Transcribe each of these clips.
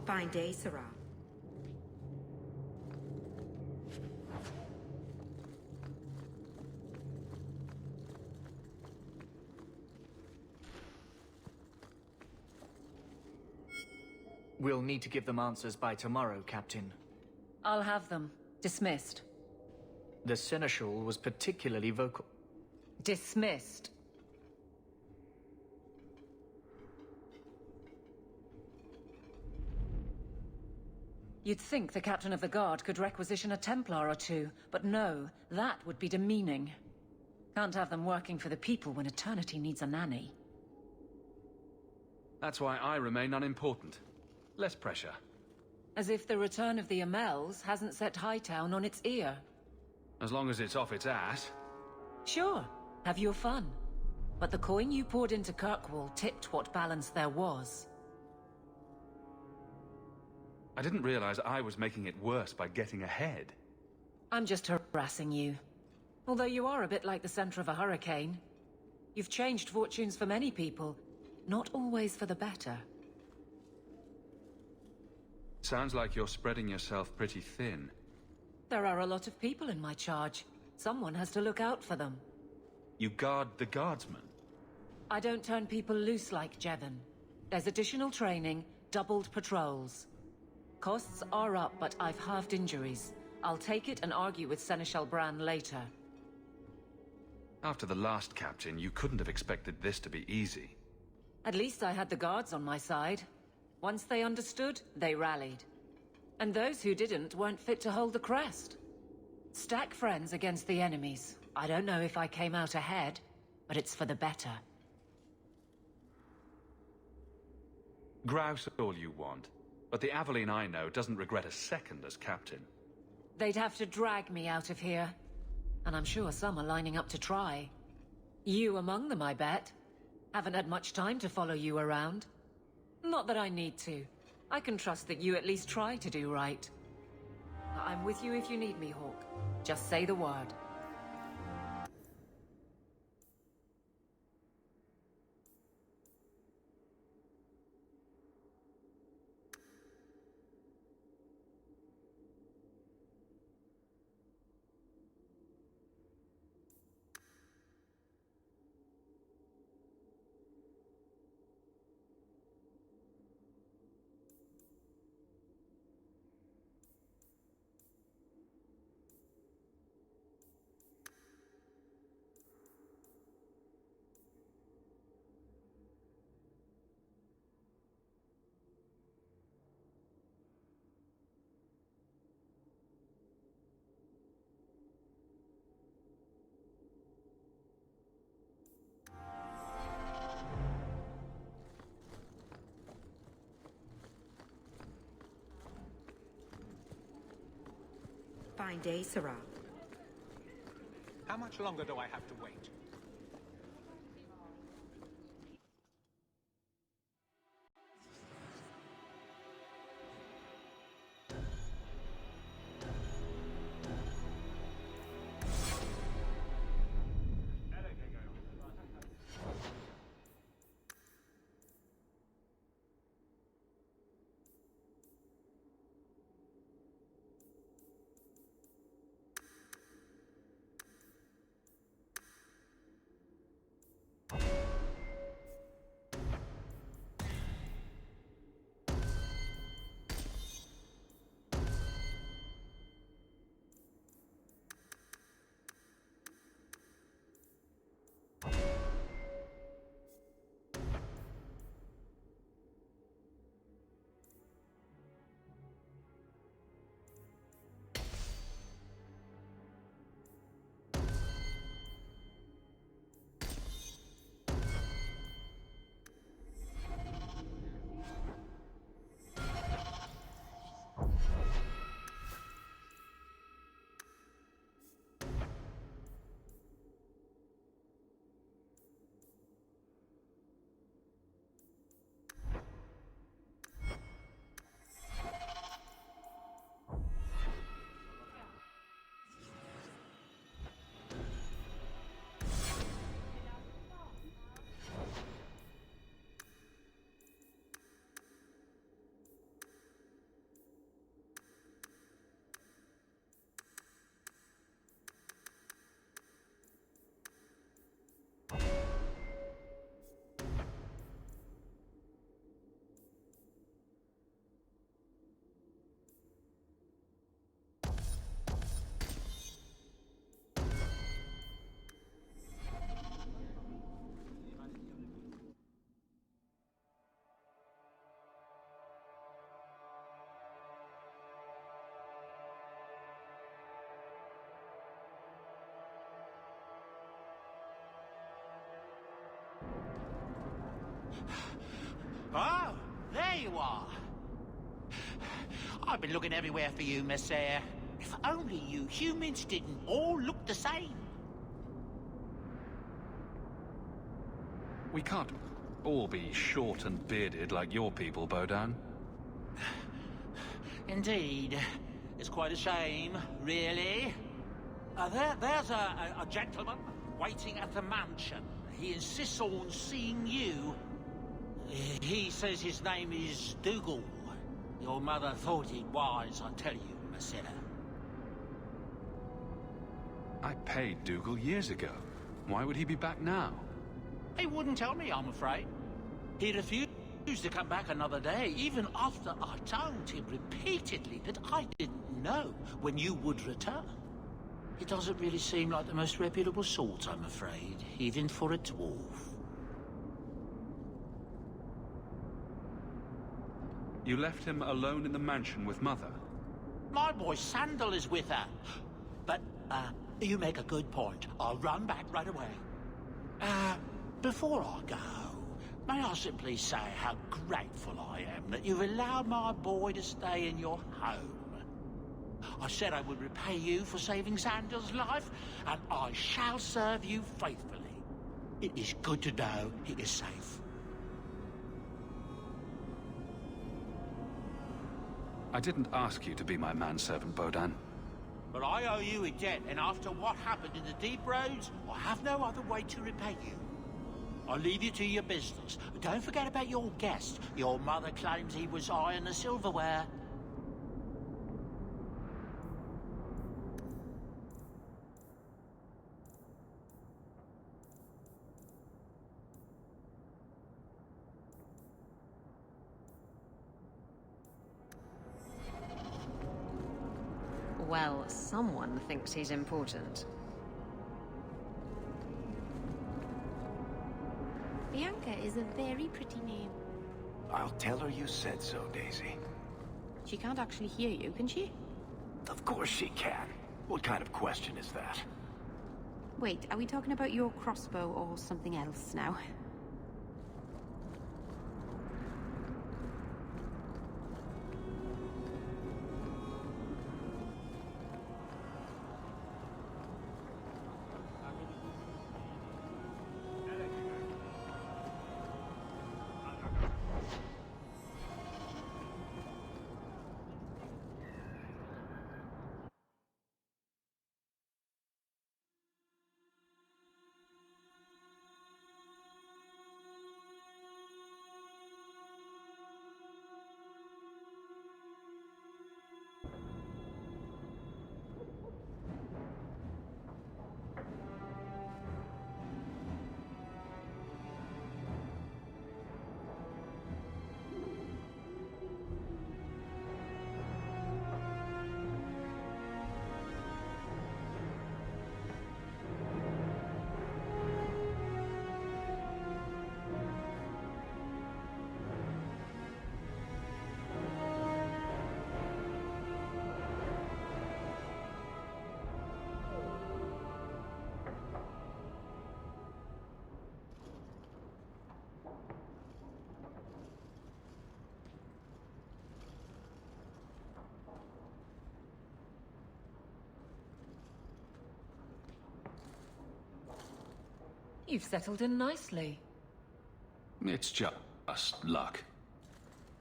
Fine day, Sarah. We'll need to give them answers by tomorrow, Captain. I'll have them. Dismissed. The Seneschal was particularly vocal. Dismissed. You'd think the Captain of the Guard could requisition a Templar or two, but no, that would be demeaning. Can't have them working for the people when eternity needs a nanny. That's why I remain unimportant. Less pressure. As if the return of the Amells hasn't set Hightown on its ear. As long as it's off its ass. Sure, have your fun. But the coin you poured into Kirkwall tipped what balance there was. I didn't realize I was making it worse by getting ahead. I'm just harassing you. Although you are a bit like the center of a hurricane. You've changed fortunes for many people, not always for the better. Sounds like you're spreading yourself pretty thin. There are a lot of people in my charge. Someone has to look out for them. You guard the guardsmen? I don't turn people loose like Jevon. There's additional training, doubled patrols. Costs are up, but I've halved injuries. I'll take it and argue with Seneschal Bran later. After the last captain, you couldn't have expected this to be easy. At least I had the guards on my side. Once they understood, they rallied. And those who didn't weren't fit to hold the crest. Stack friends against the enemies. I don't know if I came out ahead, but it's for the better. Grouse all you want, but the Aveline I know doesn't regret a second as captain. They'd have to drag me out of here. And I'm sure some are lining up to try. You among them, I bet. Haven't had much time to follow you around. Not that I need to. I can trust that you at least try to do right. I'm with you if you need me, Hawke. Just say the word. Fine day, Sarah. How much longer do I have to wait? Oh, there you are. I've been looking everywhere for you, Monsieur. If only you humans didn't all look the same. We can't all be short and bearded like your people, Bodan. Indeed. It's quite a shame, really. There's a gentleman waiting at the mansion. He insists on seeing you. He says his name is Dougal. Your mother thought it was, I tell you, Monsieur. I paid Dougal years ago. Why would he be back now? He wouldn't tell me, I'm afraid. He refused to come back another day, even after I told him repeatedly that I didn't know when you would return. He doesn't really seem like the most reputable sort, I'm afraid, even for a dwarf. You left him alone in the mansion with Mother? My boy Sandal is with her. But, you make a good point. I'll run back right away. Before I go, may I simply say how grateful I am that you've allowed my boy to stay in your home. I said I would repay you for saving Sandal's life, and I shall serve you faithfully. It is good to know he is safe. I didn't ask you to be my manservant, Bodan. But I owe you a debt, and after what happened in the deep roads, I have no other way to repay you. I'll leave you to your business. Don't forget about your guest. Your mother claims he was eyeing the silverware. Well, someone thinks he's important. Bianca is a very pretty name. I'll tell her you said so, Daisy. She can't actually hear you, can she? Of course she can. What kind of question is that? Wait, are we talking about your crossbow or something else now? You've settled in nicely. It's just luck.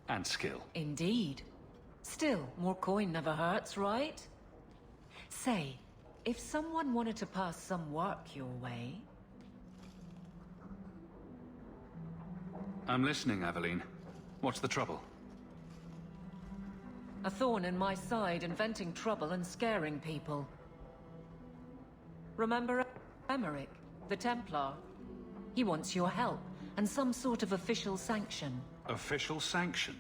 And skill. Indeed. Still, more coin never hurts, right? Say, if someone wanted to pass some work your way... I'm listening, Aveline. What's the trouble? A thorn in my side, inventing trouble and scaring people. Remember Emmerich, the Templar? He wants your help, and some sort of official sanction. Official sanction?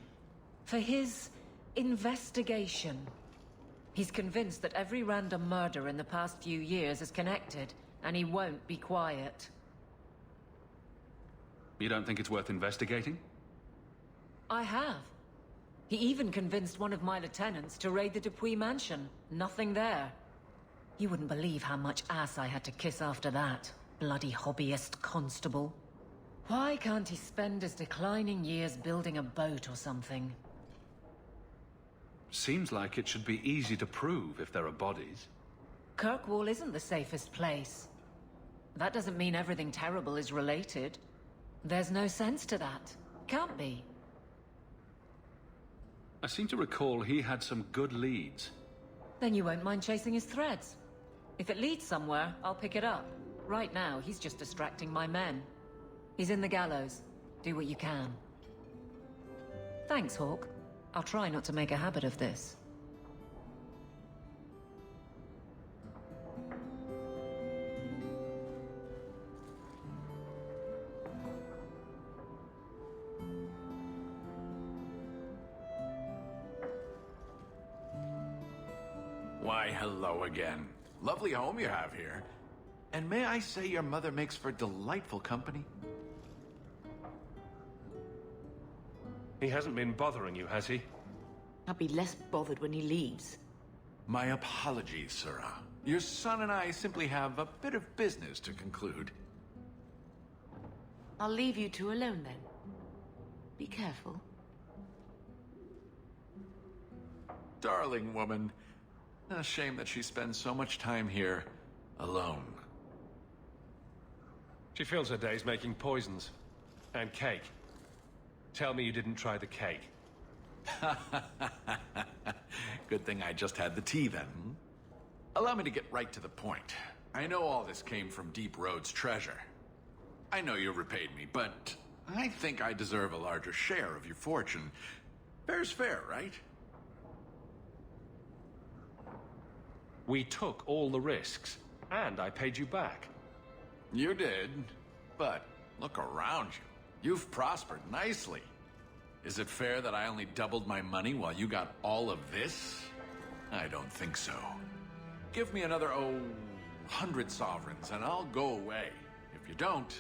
For his investigation. He's convinced that every random murder in the past few years is connected, and he won't be quiet. You don't think it's worth investigating? I have. He even convinced one of my lieutenants to raid the Dupuis mansion. Nothing there. You wouldn't believe how much ass I had to kiss after that. Bloody hobbyist constable. Why can't he spend his declining years building a boat or something? Seems like it should be easy to prove if there are bodies. Kirkwall isn't the safest place. That doesn't mean everything terrible is related. There's no sense to that. Can't be. I seem to recall he had some good leads. Then you won't mind chasing his threads. If it leads somewhere, I'll pick it up. Right now, he's just distracting my men. He's in the gallows. Do what you can. Thanks, Hawke. I'll try not to make a habit of this. Why, hello again. Lovely home you have here. And may I say your mother makes for delightful company? He hasn't been bothering you, has he? I'll be less bothered when he leaves. My apologies, Sirrah. Your son and I simply have a bit of business to conclude. I'll leave you two alone then. Be careful. Darling woman. A shame that she spends so much time here alone. She fills her days making poisons. And cake. Tell me you didn't try the cake. Good thing I just had the tea then. Allow me to get right to the point. I know all this came from Deep Road's treasure. I know you repaid me, but I think I deserve a larger share of your fortune. Fair's fair, right? We took all the risks, and I paid you back. You did, but look around you. You've prospered nicely. Is it fair that I only doubled my money while you got all of this? I don't think so. Give me another, 100 sovereigns, and I'll go away. If you don't,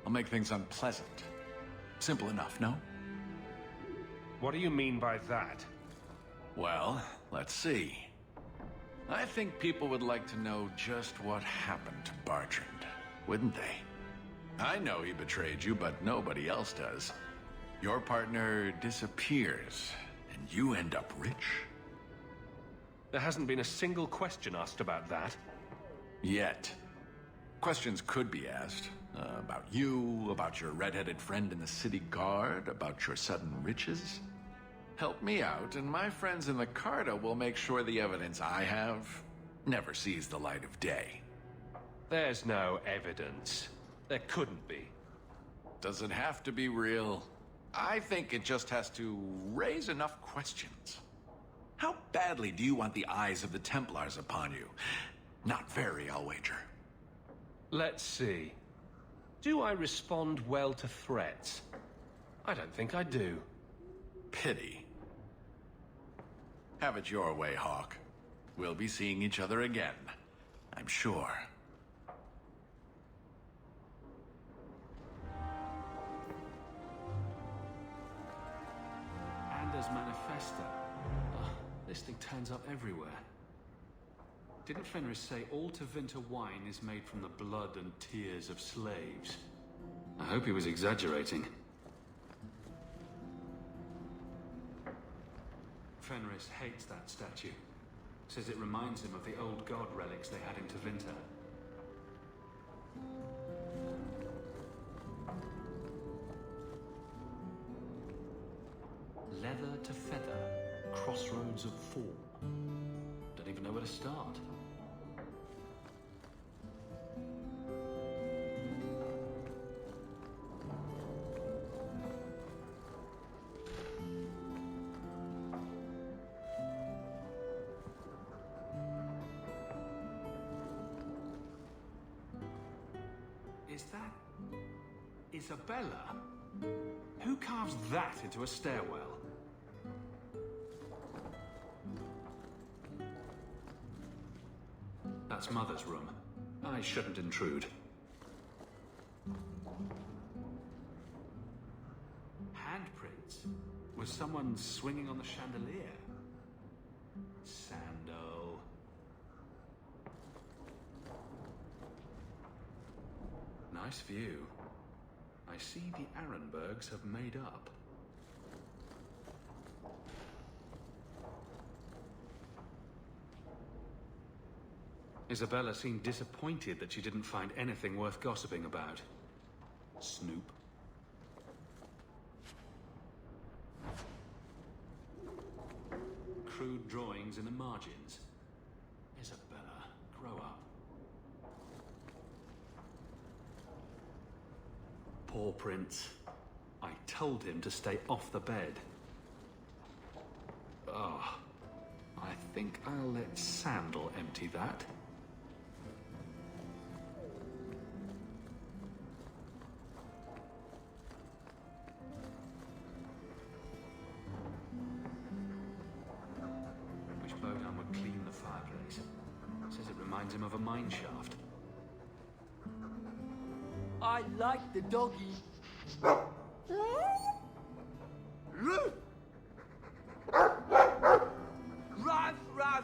I'll make things unpleasant. Simple enough, no? What do you mean by that? Well, let's see. I think people would like to know just what happened to Bertrand, wouldn't they? I know he betrayed you, but nobody else does. Your partner disappears, and you end up rich. There hasn't been a single question asked about that. Yet. Questions could be asked. About you, about your red-headed friend in the city guard, about your sudden riches. Help me out, and my friends in the Carta will make sure the evidence I have never sees the light of day. There's no evidence. There couldn't be. Does it have to be real? I think it just has to raise enough questions. How badly do you want the eyes of the Templars upon you? Not very, I'll wager. Let's see. Do I respond well to threats? I don't think I do. Pity. Have it your way, Hawke. We'll be seeing each other again, I'm sure. Anders Manifesta. This thing turns up everywhere. Didn't Fenris say all Tevinter wine is made from the blood and tears of slaves? I hope he was exaggerating. Fenris hates that statue. Says it reminds him of the old god relics they had in Tevinter. Leather to feather, crossroads of form. Don't even know where to start. Is that Isabella? Who carves that into a stairwell? That's Mother's room. I shouldn't intrude. Handprints? Was someone swinging on the chandelier? Sando. Nice view. I see the Arenbergs have made up. Isabella seemed disappointed that she didn't find anything worth gossiping about. Snoop. Crude drawings in the margins. Isabella, grow up. Paw prints. I told him to stay off the bed. Oh, I think I'll let Sandal empty that. Wish Bodan would clean the fireplace. Says it reminds him of a mine shaft. I like the doggy. Ruff, ruff, ruff. Ruff, ruff,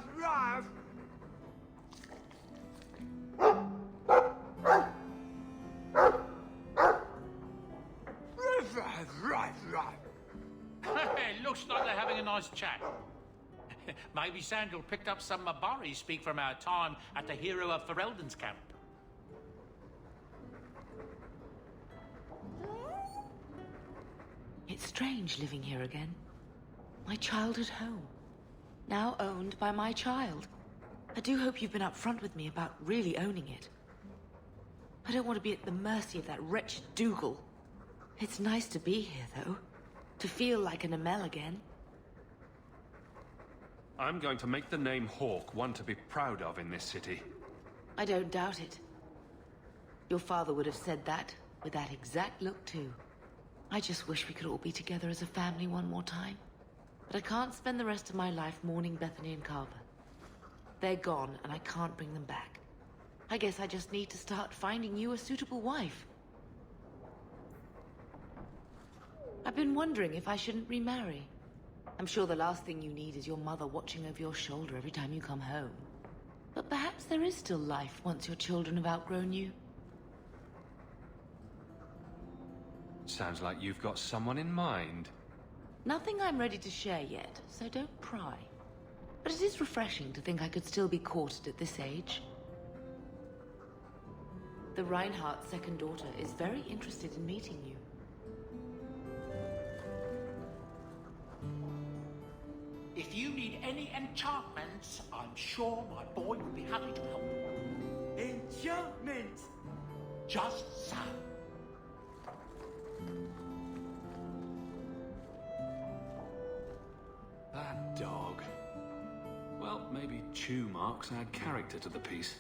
ruff, ruff. Hey, looks like they're having a nice chat. Maybe Sandal picked up some Mabari speak from our time at the hero of Ferelden's camp. It's strange living here again. My childhood home. Now owned by my child. I do hope you've been upfront with me about really owning it. I don't want to be at the mercy of that wretched Dougal. It's nice to be here, though. To feel like an Amell again. I'm going to make the name Hawke one to be proud of in this city. I don't doubt it. Your father would have said that, with that exact look, too. I just wish we could all be together as a family one more time. But I can't spend the rest of my life mourning Bethany and Carver. They're gone, and I can't bring them back. I guess I just need to start finding you a suitable wife. I've been wondering if I shouldn't remarry. I'm sure the last thing you need is your mother watching over your shoulder every time you come home. But perhaps there is still life once your children have outgrown you. Sounds like you've got someone in mind. Nothing I'm ready to share yet, so don't pry. But it is refreshing to think I could still be courted at this age. The Reinhardt's second daughter is very interested in meeting you. If you need any enchantments, I'm sure my boy will be happy to help. Enchantment! Just so. That dog. Well, maybe chew marks add character to the piece.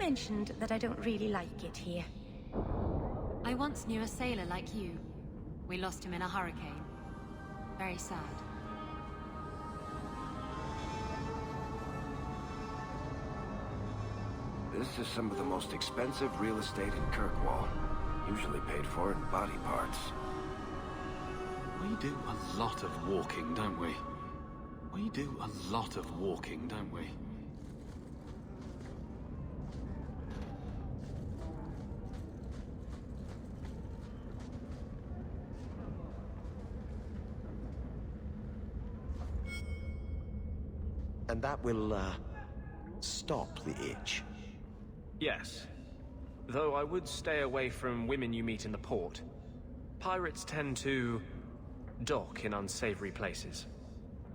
mentioned that I don't really like it here. I once knew a sailor like you. We lost him in a hurricane. Very sad. This is some of the most expensive real estate in Kirkwall. Usually paid for in body parts. We do a lot of walking, don't we? We do a lot of walking, don't we? And that will, stop the itch. Yes. Though I would stay away from women you meet in the port. Pirates tend to dock in unsavory places.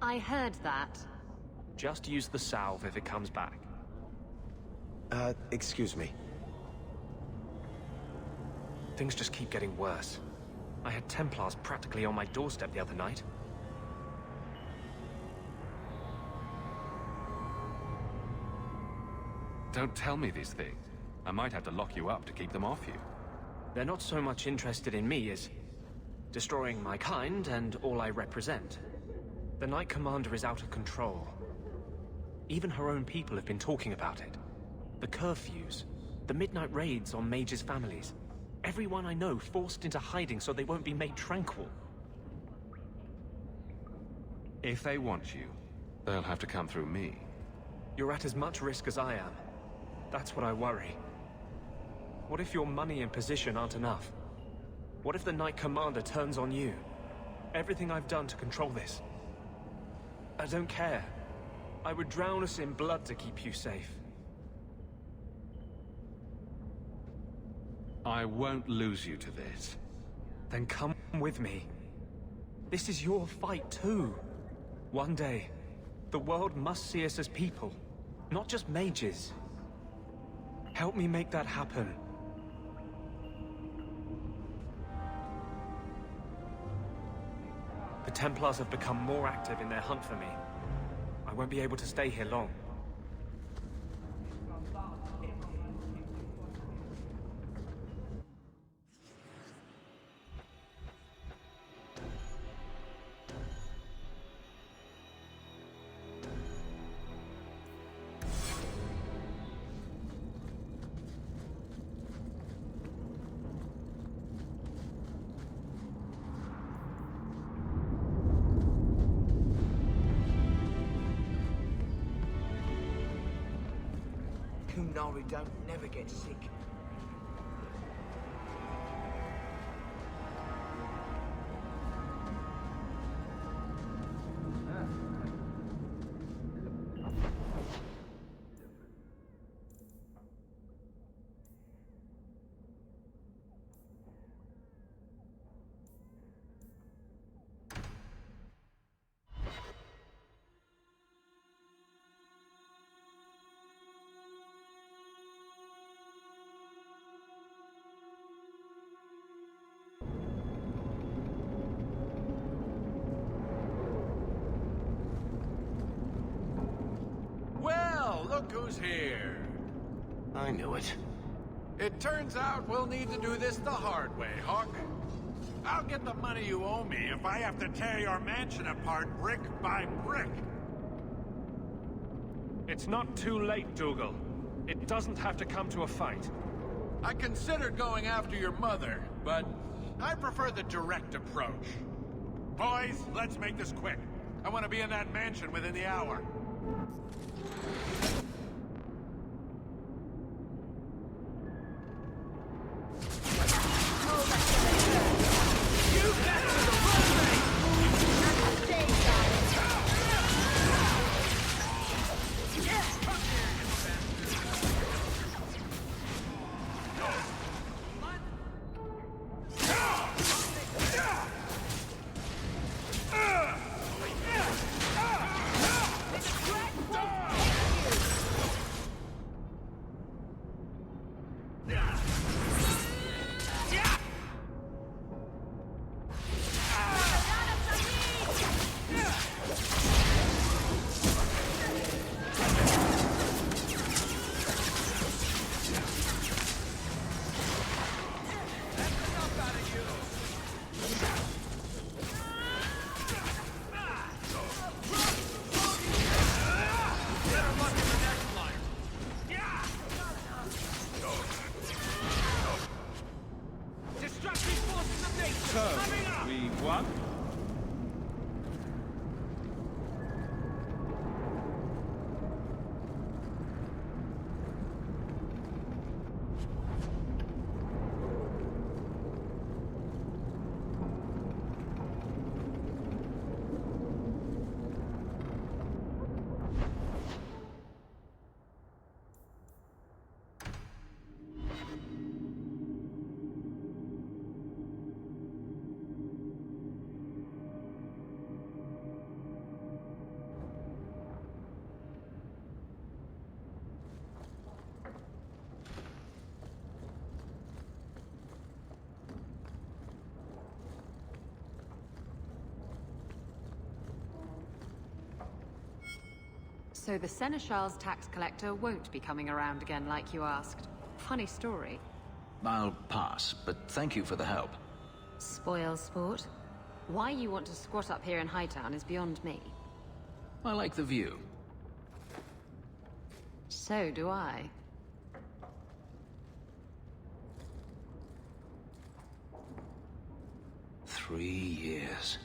I heard that. Just use the salve if it comes back. Excuse me. Things just keep getting worse. I had Templars practically on my doorstep the other night. Don't tell me these things. I might have to lock you up to keep them off you. They're not so much interested in me as destroying my kind and all I represent. The Knight Commander is out of control. Even her own people have been talking about it. The curfews, the midnight raids on mages' families. Everyone I know forced into hiding so they won't be made tranquil. If they want you, they'll have to come through me. You're at as much risk as I am. That's what I worry. What if your money and position aren't enough? What if the Knight Commander turns on you? Everything I've done to control this. I don't care. I would drown us in blood to keep you safe. I won't lose you to this. Then come with me. This is your fight too. One day, the world must see us as people, not just mages. Help me make that happen. The Templars have become more active in their hunt for me. I won't be able to stay here long. Kunari don't never get sick. Look who's here. I knew it. It turns out we'll need to do this the hard way, Hawke. I'll get the money you owe me if I have to tear your mansion apart brick by brick. It's not too late, Dougal. It doesn't have to come to a fight. I considered going after your mother, but I prefer the direct approach. Boys, let's make this quick. I want to be in that mansion within the hour. So the Seneschal's tax collector won't be coming around again like you asked. Funny story. I'll pass, but thank you for the help. Spoil sport. Why you want to squat up here in Hightown is beyond me. I like the view. So do I. Three years.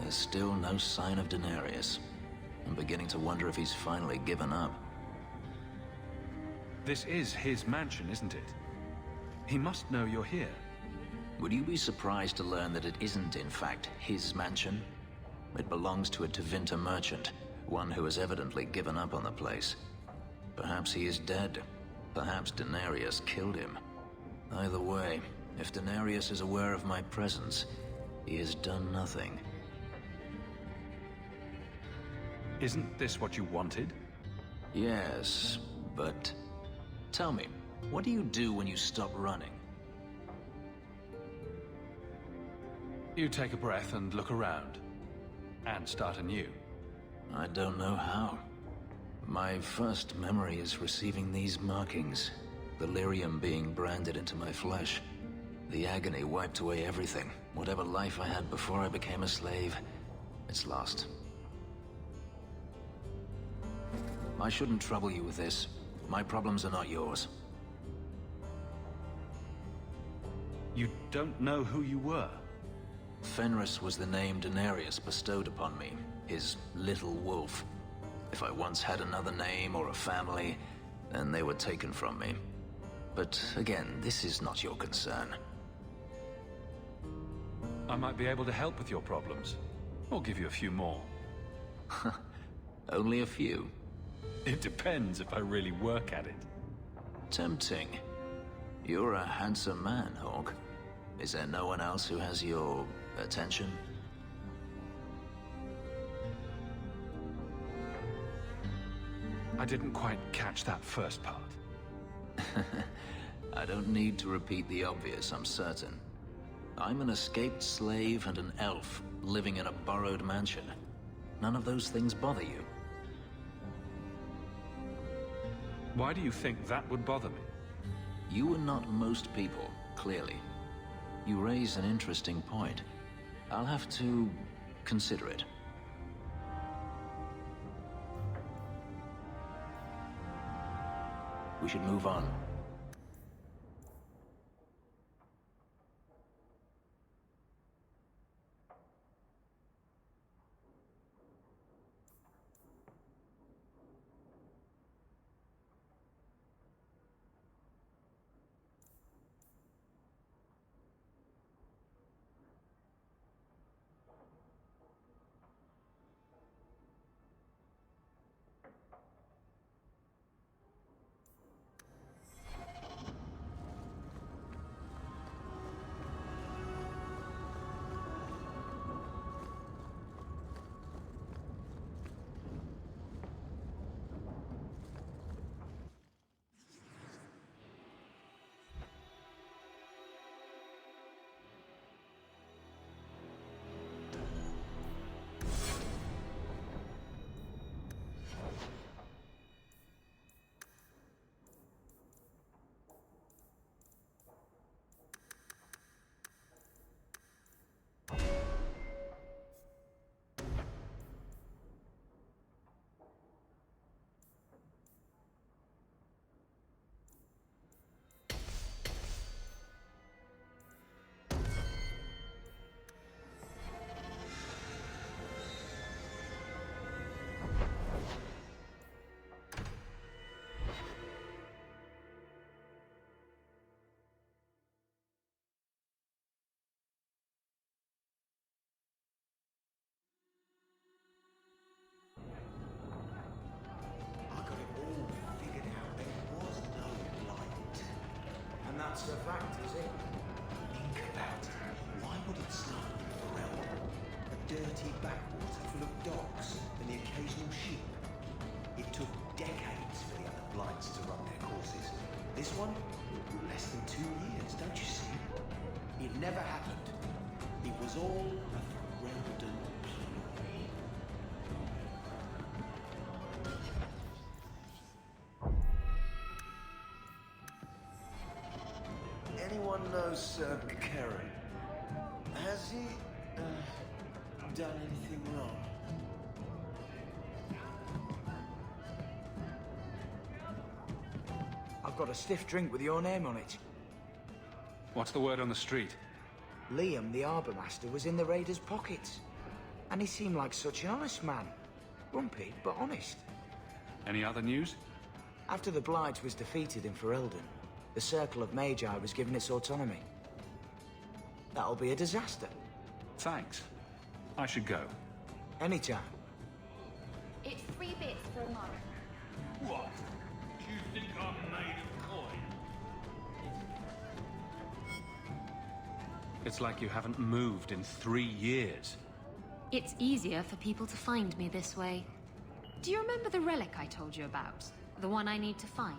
There's still no sign of Denarius. I'm beginning to wonder if he's finally given up. This is his mansion, isn't it? He must know you're here. Would you be surprised to learn that it isn't, in fact, his mansion? It belongs to a Tevinter merchant, one who has evidently given up on the place. Perhaps he is dead. Perhaps Denarius killed him. Either way, if Denarius is aware of my presence, he has done nothing. Isn't this what you wanted? Yes, but... Tell me, what do you do when you stop running? You take a breath and look around. And start anew. I don't know how. My first memory is receiving these markings. The lyrium being branded into my flesh. The agony wiped away everything. Whatever life I had before I became a slave, it's lost. I shouldn't trouble you with this. My problems are not yours. You don't know who you were? Fenris was the name Denarius bestowed upon me, his little wolf. If I once had another name or a family, then they were taken from me. But again, this is not your concern. I might be able to help with your problems. Or give you a few more. Only a few? It depends if I really work at it. Tempting. You're a handsome man, Hawke. Is there no one else who has your attention? I didn't quite catch that first part. I don't need to repeat the obvious, I'm certain. I'm an escaped slave and an elf living in a borrowed mansion. None of those things bother you. Why do you think that would bother me? You are not most people, clearly. You raise an interesting point. I'll have to consider it. We should move on. That's a fact, is it? Think about it. Why would it start with Pharrell? A dirty backwater full of docks and the occasional sheep. It took decades for the other blights to run their courses. This one? Less than 2 years, don't you see? It never happened. It was all a Ferelden ploy. anyone know Sir Karen? Has he, done anything wrong? I've got a stiff drink with your name on it. What's the word on the street? Liam, the harbour master, was in the raiders' pockets. And he seemed like such an honest man. Grumpy, but honest. Any other news? After the Blight was defeated in Ferelden, the Circle of Magi was given its autonomy. That'll be a disaster. Thanks. I should go. Anytime. It's 3 bits for a month. What? Do you think I'm made of coin? It's like you haven't moved in 3 years. It's easier for people to find me this way. Do you remember the relic I told you about? The one I need to find?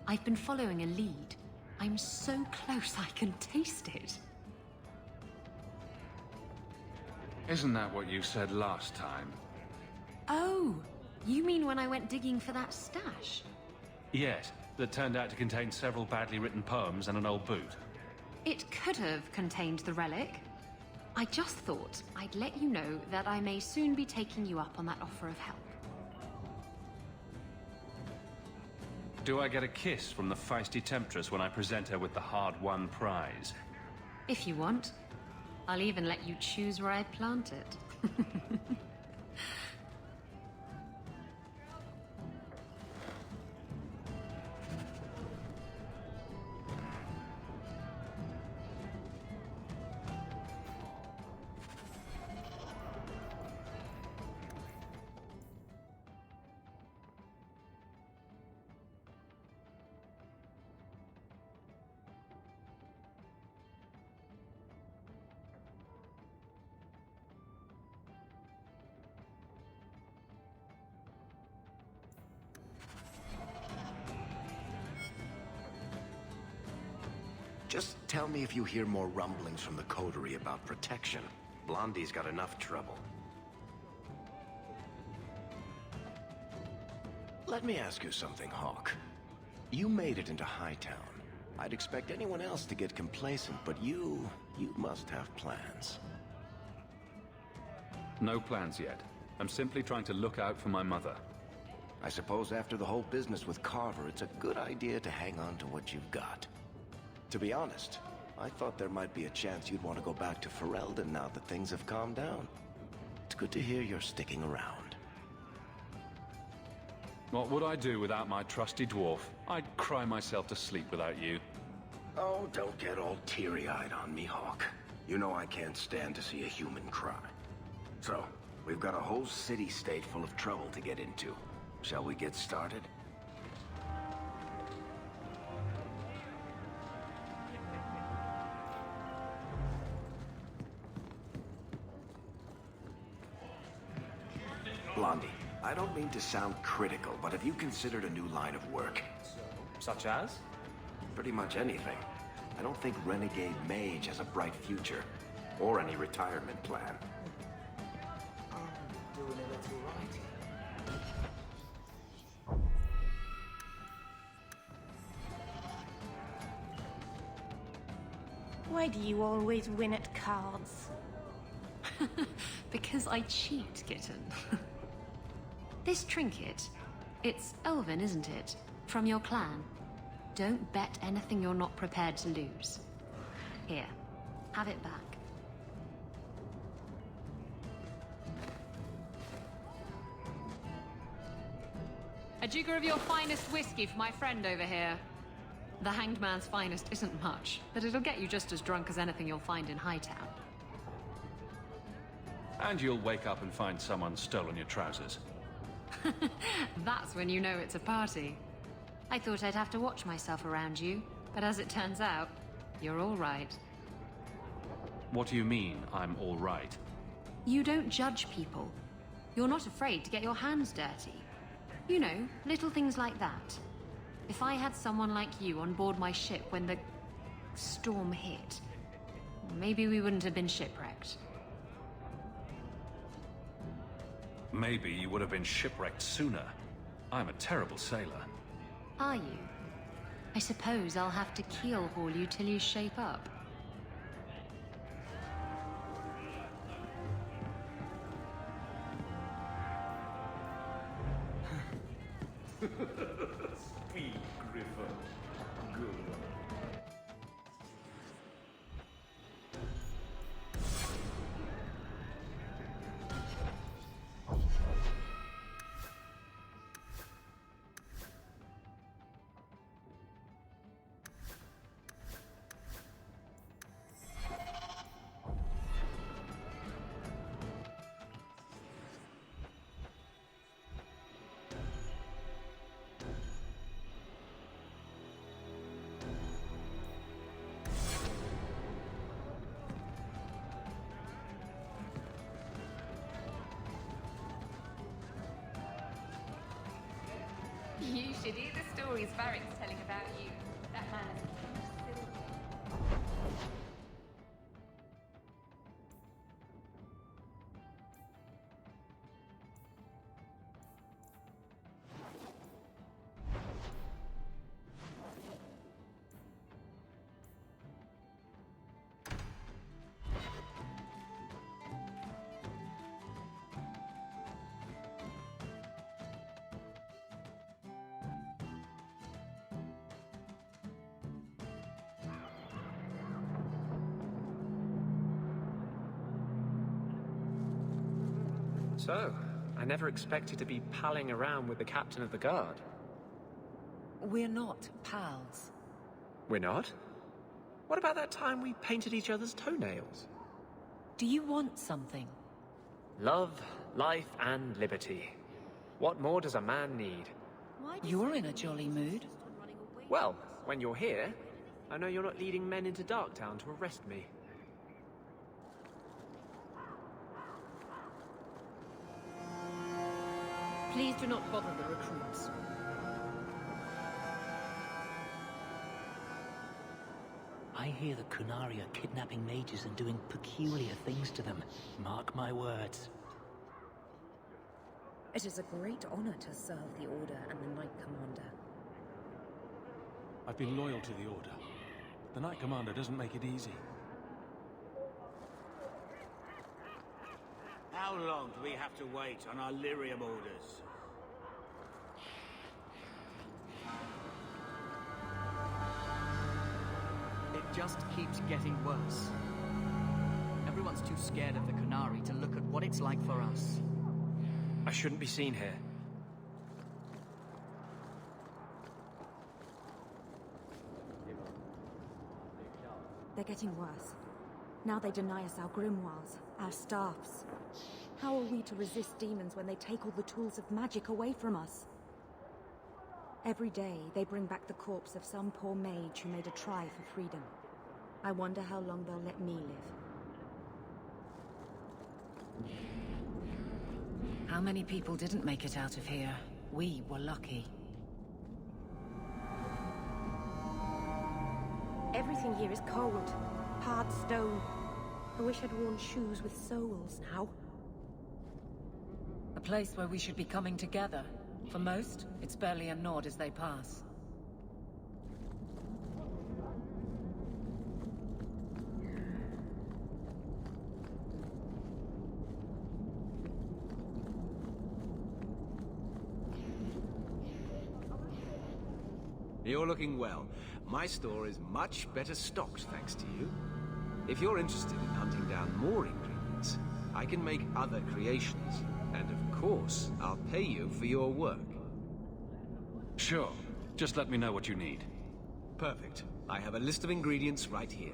I've been following a lead. I'm so close I can taste it. Isn't that what you said last time? Oh, you mean when I went digging for that stash? Yes, that turned out to contain several badly written poems and an old boot. It could have contained the relic. I just thought I'd let you know that I may soon be taking you up on that offer of help. Do I get a kiss from the feisty temptress when I present her with the hard-won prize? If you want. I'll even let you choose where I plant it. Just tell me if you hear more rumblings from the coterie about protection. Blondie's got enough trouble. Let me ask you something, Hawke. You made it into Hightown. I'd expect anyone else to get complacent, but you must have plans. No plans yet. I'm simply trying to look out for my mother. I suppose after the whole business with Carver, it's a good idea to hang on to what you've got. To be honest, I thought there might be a chance you'd want to go back to Ferelden now that things have calmed down. It's good to hear you're sticking around. What would I do without my trusty dwarf? I'd cry myself to sleep without you. Oh, don't get all teary-eyed on me, Hawke. You know I can't stand to see a human cry. So, we've got a whole city-state full of trouble to get into. Shall we get started? Blondie, I don't mean to sound critical, but have you considered a new line of work? Such as? Pretty much anything. I don't think Renegade Mage has a bright future, or any retirement plan. I'm doing a little writing. Why do you always win at cards? Because I cheat, kitten. This trinket, it's elven, isn't it? From your clan. Don't bet anything you're not prepared to lose. Here, have it back. A jigger of your finest whiskey for my friend over here. The Hanged Man's finest isn't much, but it'll get you just as drunk as anything you'll find in Hightown. And you'll wake up and find someone stolen your trousers. That's when you know it's a party. I thought I'd have to watch myself around you, but as it turns out, you're all right. What do you mean, I'm all right? You don't judge people. You're not afraid to get your hands dirty. You know, little things like that. If I had someone like you on board my ship when the storm hit, maybe we wouldn't have been shipwrecked. Maybe you would have been shipwrecked sooner. I'm a terrible sailor. Are you? I suppose I'll have to keel haul you till you shape up. Speed, Griffin. Good. You should hear the stories Varric's telling about you. That man is a king of silver. So, I never expected to be palling around with the captain of the guard. We're not pals. We're not? What about that time we painted each other's toenails? Do you want something? Love, life, and liberty. What more does a man need? You're in a jolly mood. Well, when you're here, I know you're not leading men into Darktown to arrest me. Please do not bother the recruits. I hear the Kunari are kidnapping mages and doing peculiar things to them. Mark my words. It is a great honor to serve the Order and the Knight Commander. I've been loyal to the Order. The Knight Commander doesn't make it easy. How long do we have to wait on our lyrium orders? It just keeps getting worse. Everyone's too scared of the Kunari to look at what it's like for us. I shouldn't be seen here. They're getting worse. Now they deny us our grimoires, our staffs. How are we to resist demons when they take all the tools of magic away from us? Every day, they bring back the corpse of some poor mage who made a try for freedom. I wonder how long they'll let me live. How many people didn't make it out of here? We were lucky. Everything here is cold. Hard stone. I wish I'd worn shoes with soles now. A place where we should be coming together. For most, it's barely a nod as they pass. You're looking well. My store is much better stocked, thanks to you. If you're interested in hunting down more ingredients, I can make other creations. And of course, I'll pay you for your work. Sure. Just let me know what you need. Perfect. I have a list of ingredients right here.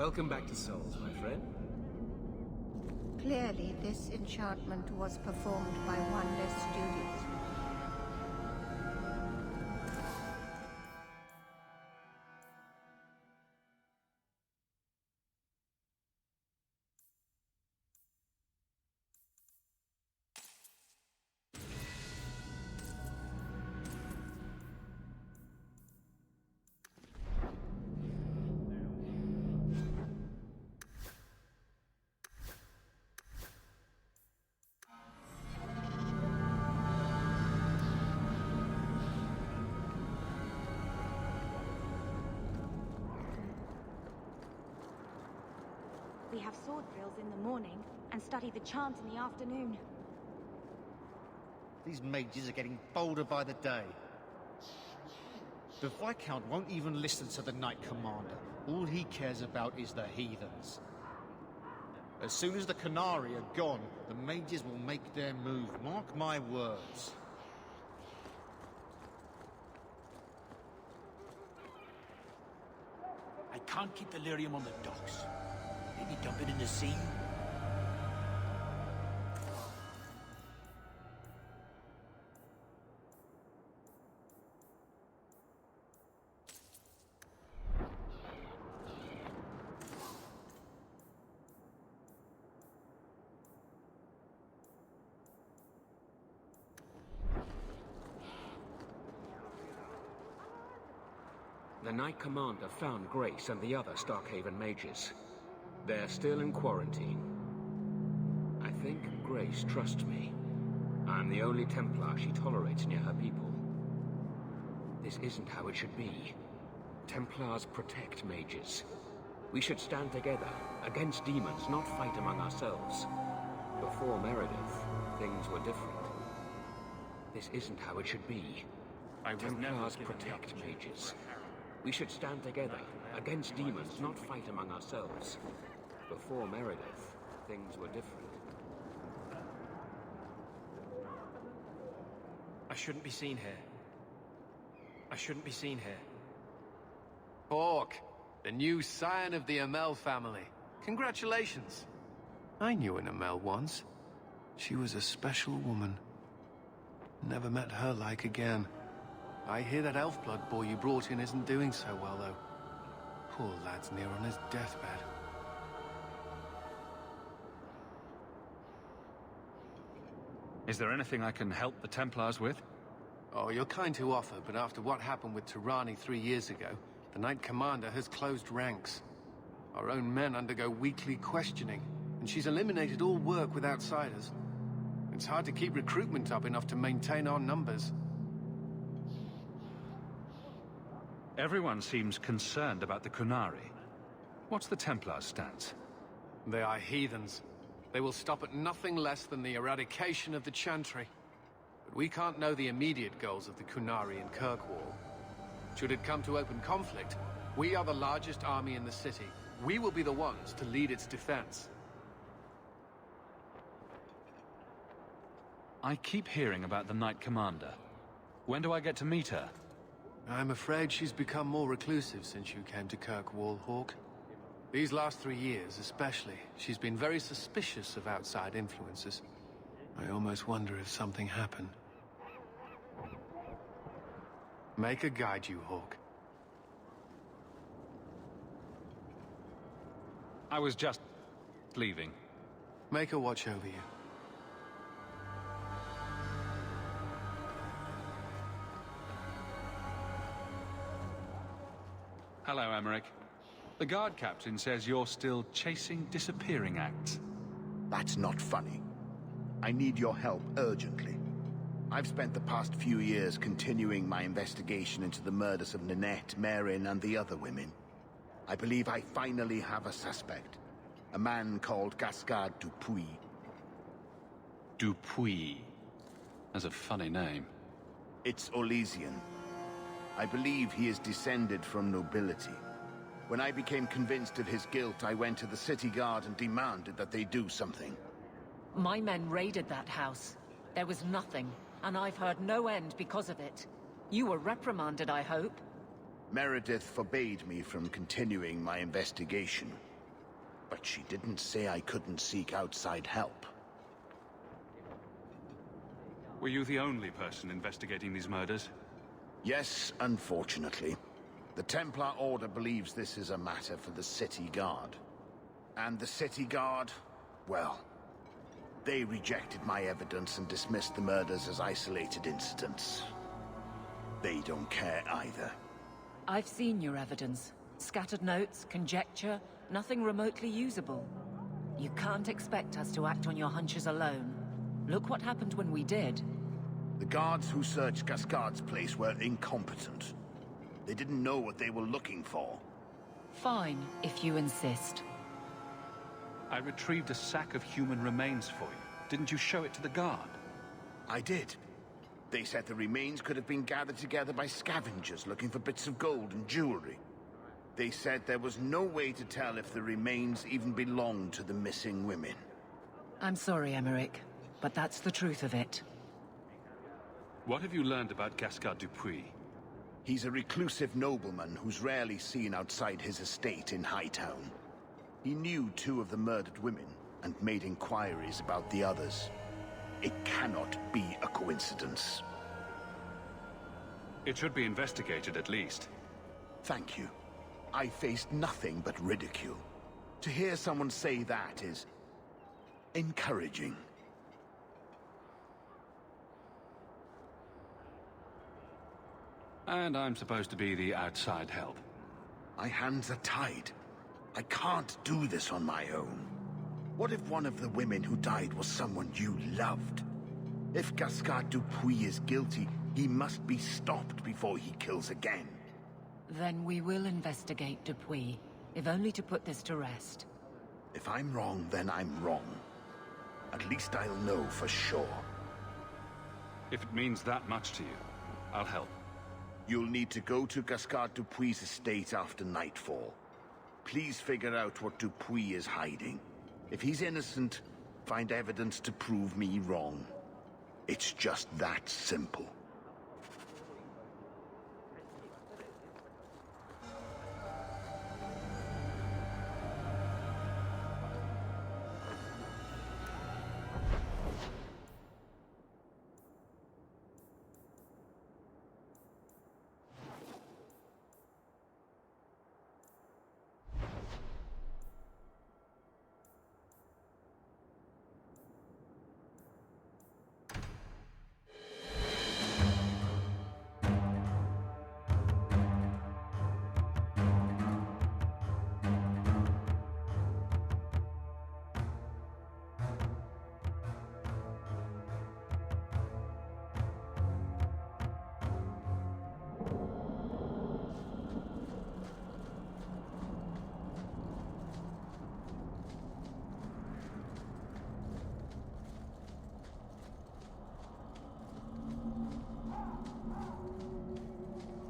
Welcome back to Souls, my friend. Clearly, this enchantment was performed by one less studious. We have sword drills in the morning and study the chant in the afternoon. These mages are getting bolder by the day. The Viscount won't even listen to the Knight Commander. All he cares about is the heathens. As soon as the Canari are gone, the mages will make their move. Mark my words. I can't keep the lyrium on the docks. Maybe dump it in the sea? The Knight Commander found Grace and the other Starkhaven mages. They're still in quarantine. I think Grace trusts me. I'm the only Templar she tolerates near her people. This isn't how it should be. Templars protect mages. We should stand together, against demons, not fight among ourselves. Before Meredith, things were different. This isn't how it should be. Templars protect mages. We should stand together, against demons, not fight among ourselves. Before Meredith, things were different. I shouldn't be seen here. I shouldn't be seen here. Hawke, the new scion of the Amell family. Congratulations. I knew an Amell once. She was a special woman. Never met her like again. I hear that elf blood boy you brought in isn't doing so well, though. Poor lad's near on his deathbed. Is there anything I can help the Templars with? Oh, you're kind to offer, but after what happened with Tirani 3 years ago, the Knight Commander has closed ranks. Our own men undergo weekly questioning, and she's eliminated all work with outsiders. It's hard to keep recruitment up enough to maintain our numbers. Everyone seems concerned about the Kunari. What's the Templars' stance? They are heathens. They will stop at nothing less than the eradication of the Chantry. But we can't know the immediate goals of the Kunari in Kirkwall. Should it come to open conflict, we are the largest army in the city. We will be the ones to lead its defense. I keep hearing about the Knight Commander. When do I get to meet her? I'm afraid she's become more reclusive since you came to Kirkwall, Hawke. These last 3 years, especially, she's been very suspicious of outside influences. I almost wonder if something happened. Make her guide you, Hawke. I was just leaving. Make her watch over you. Hello, Emmerich. The guard captain says you're still chasing disappearing acts. That's not funny. I need your help urgently. I've spent the past few years continuing my investigation into the murders of Nanette, Marin, and the other women. I believe I finally have a suspect. A man called Gascard Dupuis. Dupuis. That's a funny name. It's Olesian. I believe he is descended from nobility. When I became convinced of his guilt, I went to the city guard and demanded that they do something. My men raided that house. There was nothing, and I've heard no end because of it. You were reprimanded, I hope? Meredith forbade me from continuing my investigation. But she didn't say I couldn't seek outside help. Were you the only person investigating these murders? Yes, unfortunately. The Templar Order believes this is a matter for the City Guard. And the City Guard, well, they rejected my evidence and dismissed the murders as isolated incidents. They don't care either. I've seen your evidence. Scattered notes, conjecture, nothing remotely usable. You can't expect us to act on your hunches alone. Look what happened when we did. The guards who searched Gascard's place were incompetent. They didn't know what they were looking for. Fine, if you insist. I retrieved a sack of human remains for you. Didn't you show it to the guard? I did. They said the remains could have been gathered together by scavengers looking for bits of gold and jewelry. They said there was no way to tell if the remains even belonged to the missing women. I'm sorry, Emmerich, but that's the truth of it. What have you learned about Gascard Dupuis? He's a reclusive nobleman who's rarely seen outside his estate in Hightown. He knew 2 of the murdered women and made inquiries about the others. It cannot be a coincidence. It should be investigated at least. Thank you. I faced nothing but ridicule. To hear someone say that is encouraging. And I'm supposed to be the outside help. My hands are tied. I can't do this on my own. What if one of the women who died was someone you loved? If Gascard Dupuis is guilty, he must be stopped before he kills again. Then we will investigate Dupuis, if only to put this to rest. If I'm wrong, then I'm wrong. At least I'll know for sure. If it means that much to you, I'll help. You'll need to go to Gascard Dupuis' estate after nightfall. Please figure out what Dupuis is hiding. If he's innocent, find evidence to prove me wrong. It's just that simple.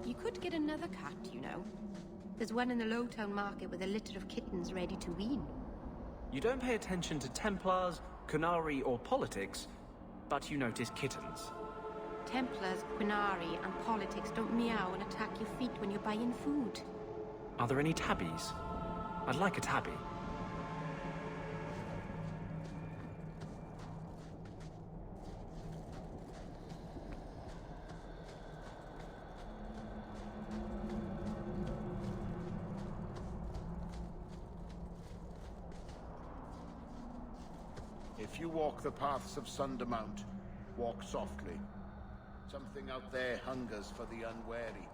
You could get another cat, you know. There's one in the Lowtown market with a litter of kittens ready to wean. You don't pay attention to Templars, Qunari, or politics, but you notice kittens. Templars, Qunari, and politics don't meow and attack your feet when you're buying food. Are there any tabbies? I'd like a tabby. If you walk the paths of Sundermount, walk softly. Something out there hungers for the unwary.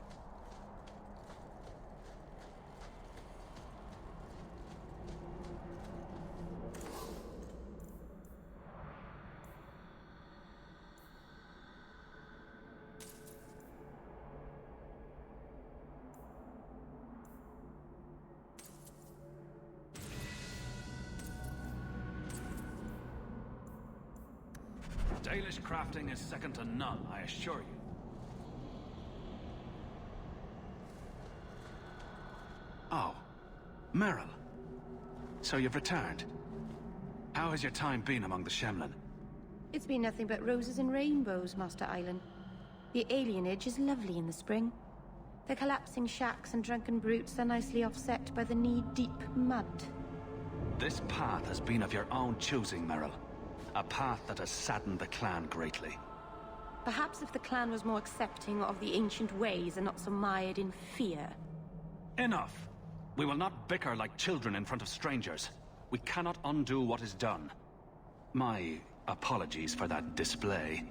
Dalish crafting is second to none, I assure you. Oh, Meryl. So you've returned. How has your time been among the Shemlin? It's been nothing but roses and rainbows, Master Island. The alienage is lovely in the spring. The collapsing shacks and drunken brutes are nicely offset by the knee-deep mud. This path has been of your own choosing, Merrill. A path that has saddened the clan greatly. Perhaps if the clan was more accepting of the ancient ways and not so mired in fear. Enough! We will not bicker like children in front of strangers. We cannot undo what is done. My apologies for that display.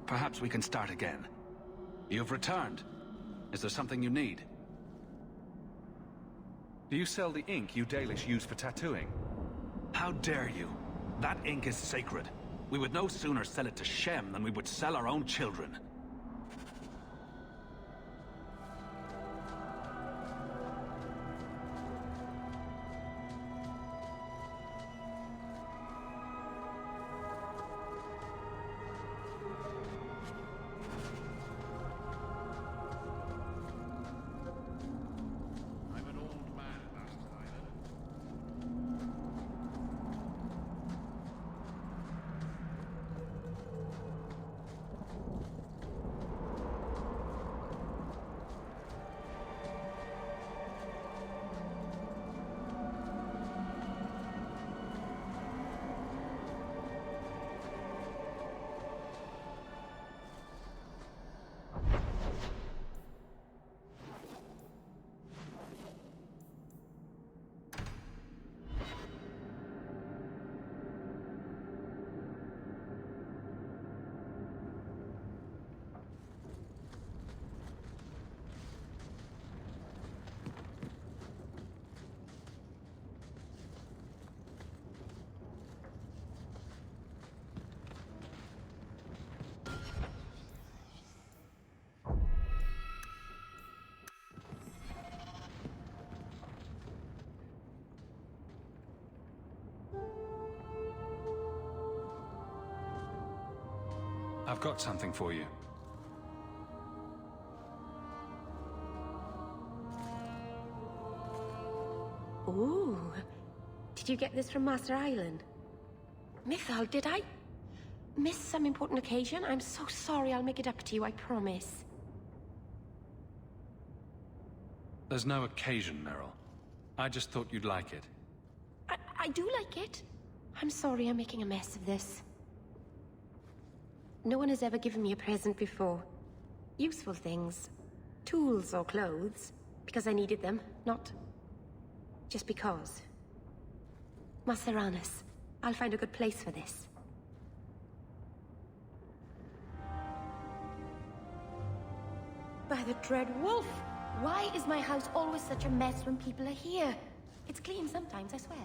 Perhaps we can start again. You've returned. Is there something you need? Do you sell the ink you Dalish use for tattooing? How dare you? That ink is sacred. We would no sooner sell it to Shem than we would sell our own children. I've got something for you. Ooh. Did you get this from Master Island? Mythal, did I miss some important occasion? I'm so sorry. I'll make it up to you, I promise. There's no occasion, Merrill. I just thought you'd like it. I do like it. I'm sorry I'm making a mess of this. No one has ever given me a present before. Useful things. Tools or clothes. Because I needed them, not just because. Maseranis, I'll find a good place for this. By the dread wolf! Why is my house always such a mess when people are here? It's clean sometimes, I swear.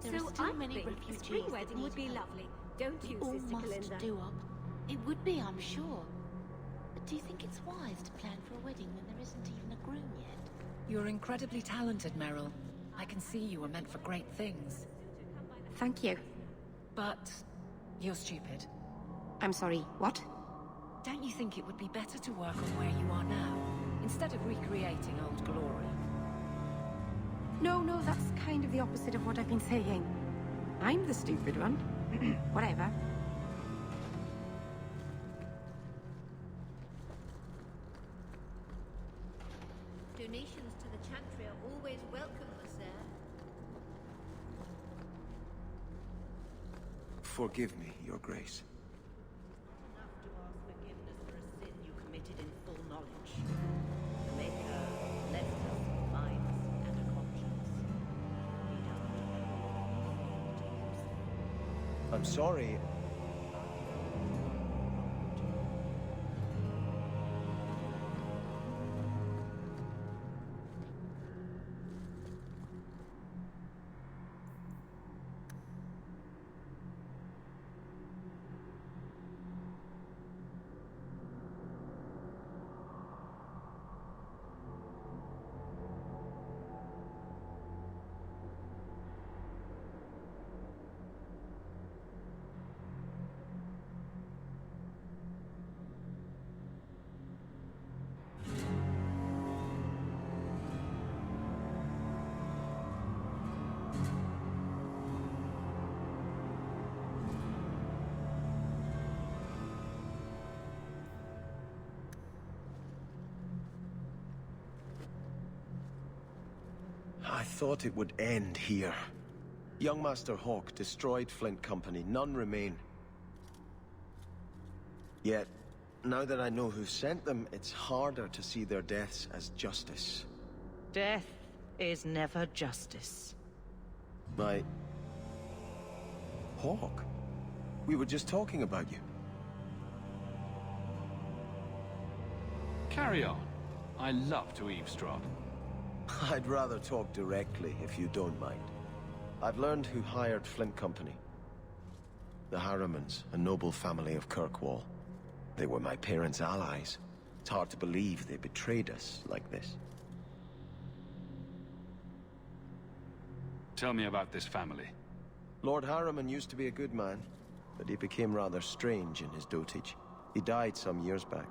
So I think a spring wedding would be lovely. Don't you, Sister Kalinda? Do up. It would be, I'm sure. But do you think it's wise to plan for a wedding when there isn't even a groom yet? You're incredibly talented, Merrill. I can see you were meant for great things. Thank you. But you're stupid. I'm sorry, what? Don't you think it would be better to work on where you are now, instead of recreating old glory? No, that's kind of the opposite of what I've been saying. I'm the stupid one. Whatever. Donations to the chantry are always welcome, sir. Forgive me, Your Grace. Enough to ask forgiveness for a sin you committed in full knowledge. The Maker left us minds and a conscience. He doesn't know. I'm sorry. I thought it would end here. Young Master Hawke destroyed Flint Company. None remain. Yet, now that I know who sent them, it's harder to see their deaths as justice. Death is never justice. My... Hawke? We were just talking about you. Carry on. I love to eavesdrop. I'd rather talk directly, if you don't mind. I've learned who hired Flint Company. The Harrimans, a noble family of Kirkwall. They were my parents' allies. It's hard to believe they betrayed us like this. Tell me about this family. Lord Harriman used to be a good man, but he became rather strange in his dotage. He died some years back.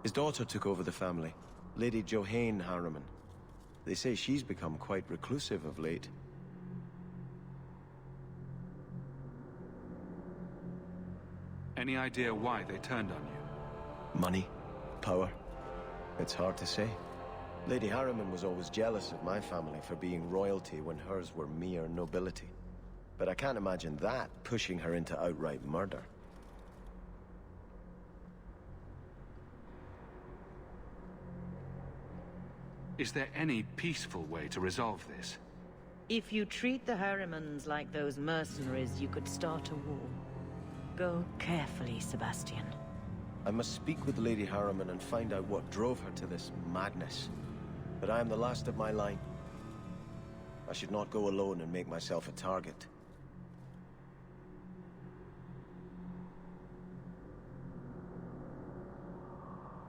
His daughter took over the family, Lady Johanne Harriman. They say she's become quite reclusive of late. Any idea why they turned on you? Money? Power? It's hard to say. Lady Harriman was always jealous of my family for being royalty when hers were mere nobility. But I can't imagine that pushing her into outright murder. Is there any peaceful way to resolve this? If you treat the Harrimans like those mercenaries, you could start a war. Go carefully, Sebastian. I must speak with Lady Harriman and find out what drove her to this madness. But I am the last of my line. I should not go alone and make myself a target.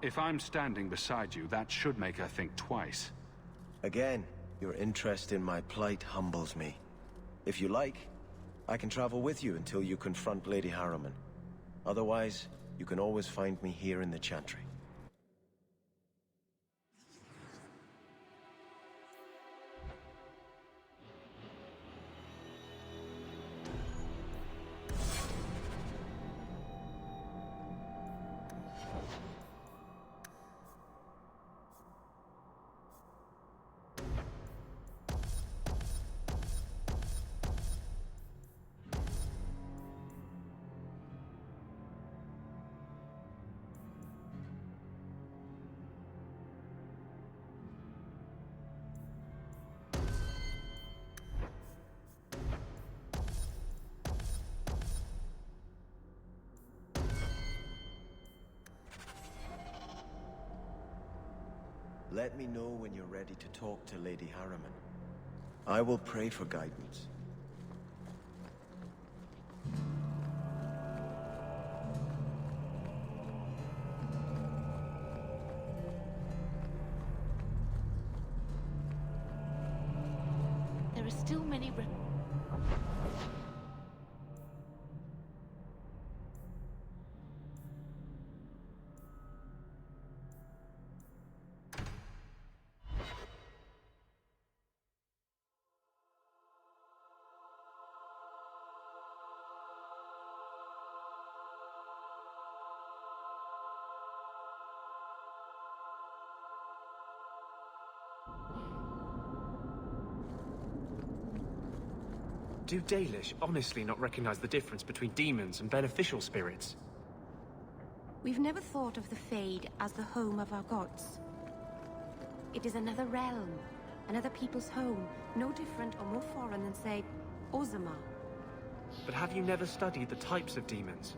If I'm standing beside you, that should make her think twice. Again, your interest in my plight humbles me. If you like, I can travel with you until you confront Lady Harriman. Otherwise, you can always find me here in the Chantry. Let me know when you're ready to talk to Lady Harriman. I will pray for guidance. There are still many... Do Dalish honestly not recognize the difference between demons and beneficial spirits? We've never thought of the Fade as the home of our gods. It is another realm, another people's home, no different or more foreign than, say, Ozama. But have you never studied the types of demons?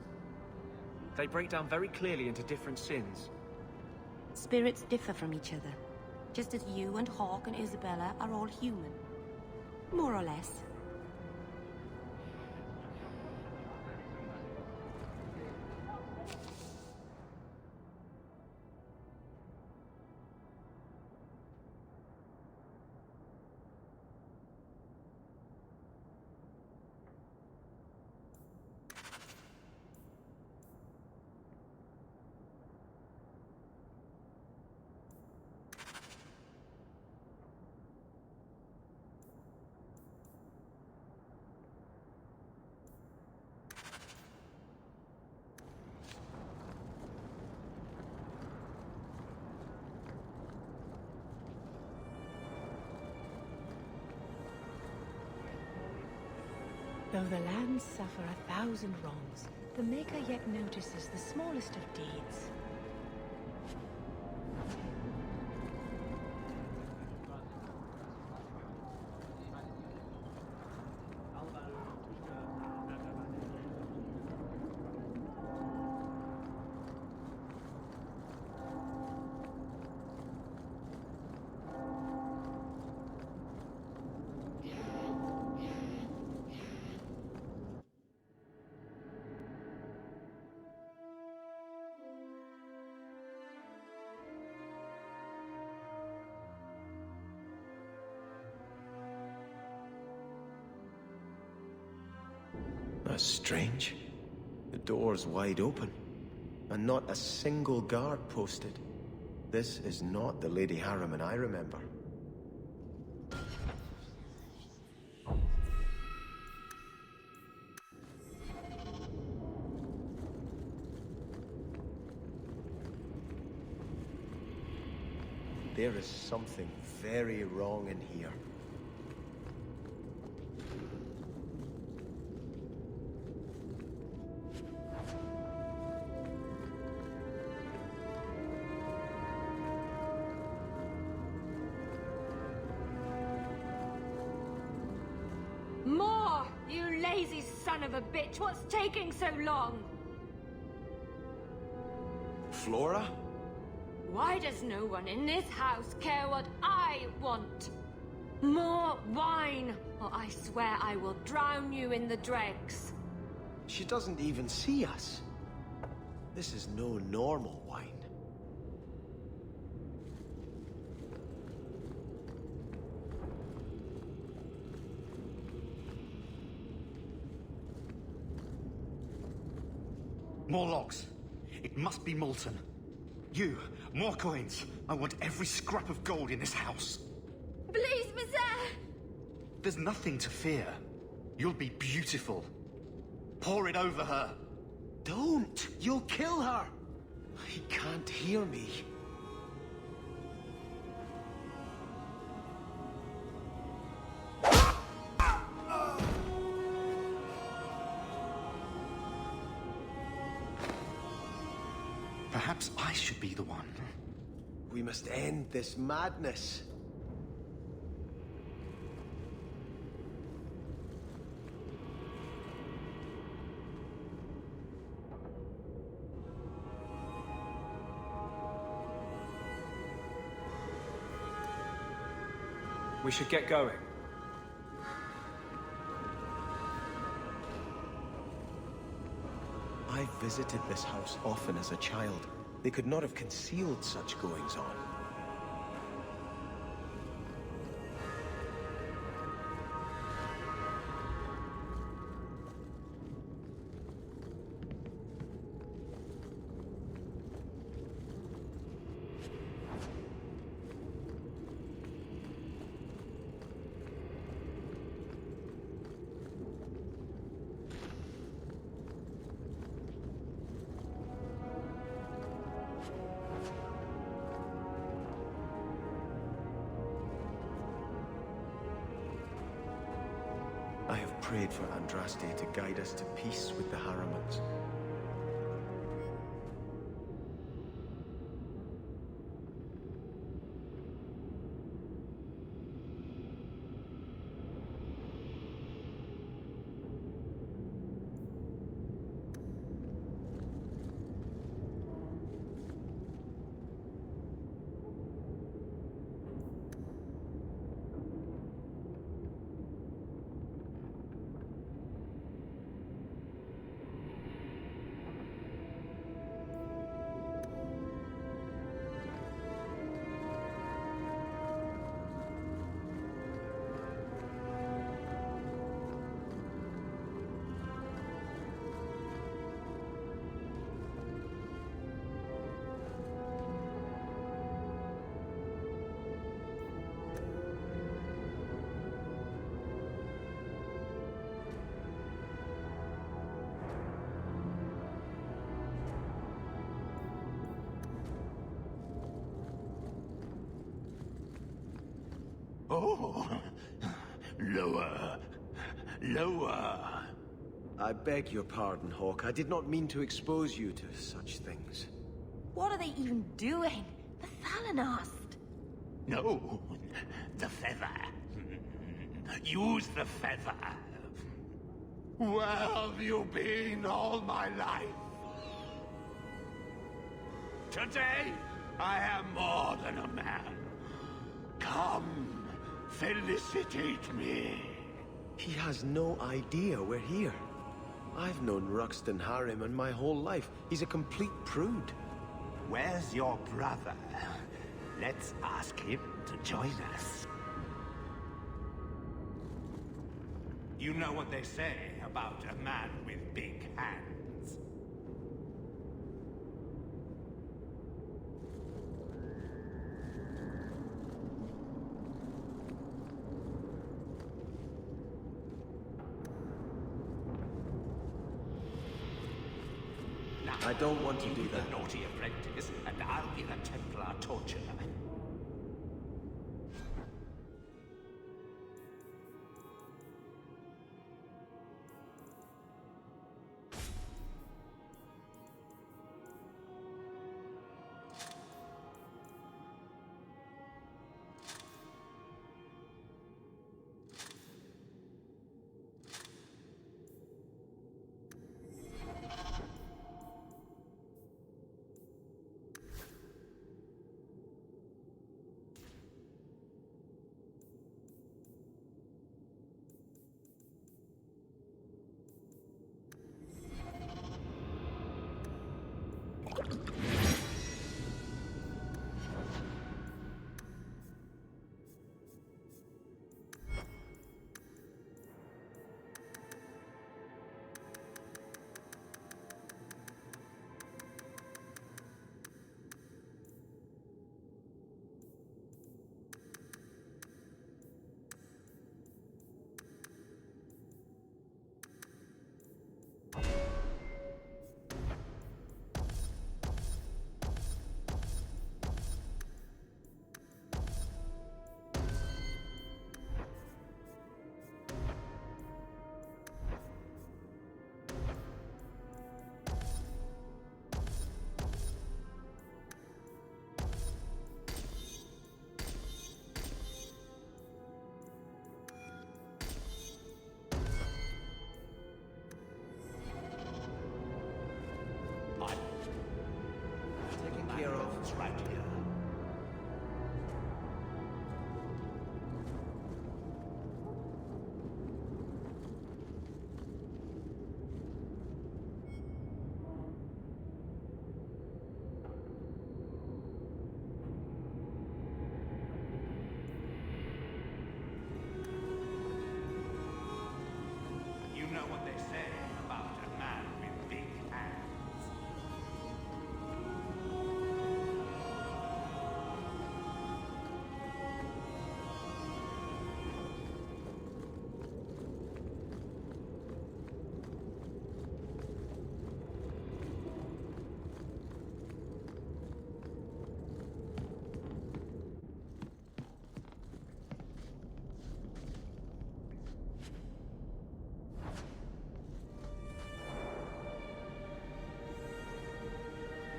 They break down very clearly into different sins. Spirits differ from each other, just as you and Hawke and Isabella are all human. More or less. Though the lands suffer 1,000 wrongs, the Maker yet notices the smallest of deeds. That's strange. The door's wide open, and not a single guard posted. This is not the Lady Harriman I remember. There is something very wrong in here. More! You lazy son of a bitch! What's taking so long? Flora? Why does no one in this house care what I want? More wine, or I swear I will drown you in the dregs. She doesn't even see us. This is no normal wine. More logs. It must be molten. You, more coins. I want every scrap of gold in this house. Please, monsieur! There's nothing to fear. You'll be beautiful. Pour it over her. Don't! You'll kill her! He can't hear me. Perhaps I should be the one. We must end this madness. We should get going. I visited this house often as a child. They could not have concealed such goings-on. I have prayed for Andraste to guide us to peace with the Harrimans. Oh, lower. Lower. I beg your pardon, Hawke. I did not mean to expose you to such things. What are they even doing? The Thalanast! No, the feather. Use the feather. Where have you been all my life? Today, I am more than a man. Come, felicitate me. He has no idea we're here. I've known Ruxton Harriman my whole life. He's a complete prude. Where's your brother? Let's ask him to join us. You know what they say about a man with big hands. I don't want to do the that. Naughty apprentice, and I'll be the Templar torturer. Right here. You know what they say about a man with big hands.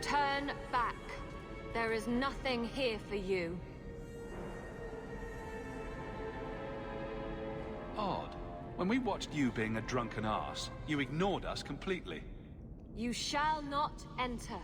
Turn back. There is nothing here for you. Odd. When we watched you being a drunken arse, you ignored us completely. You shall not enter.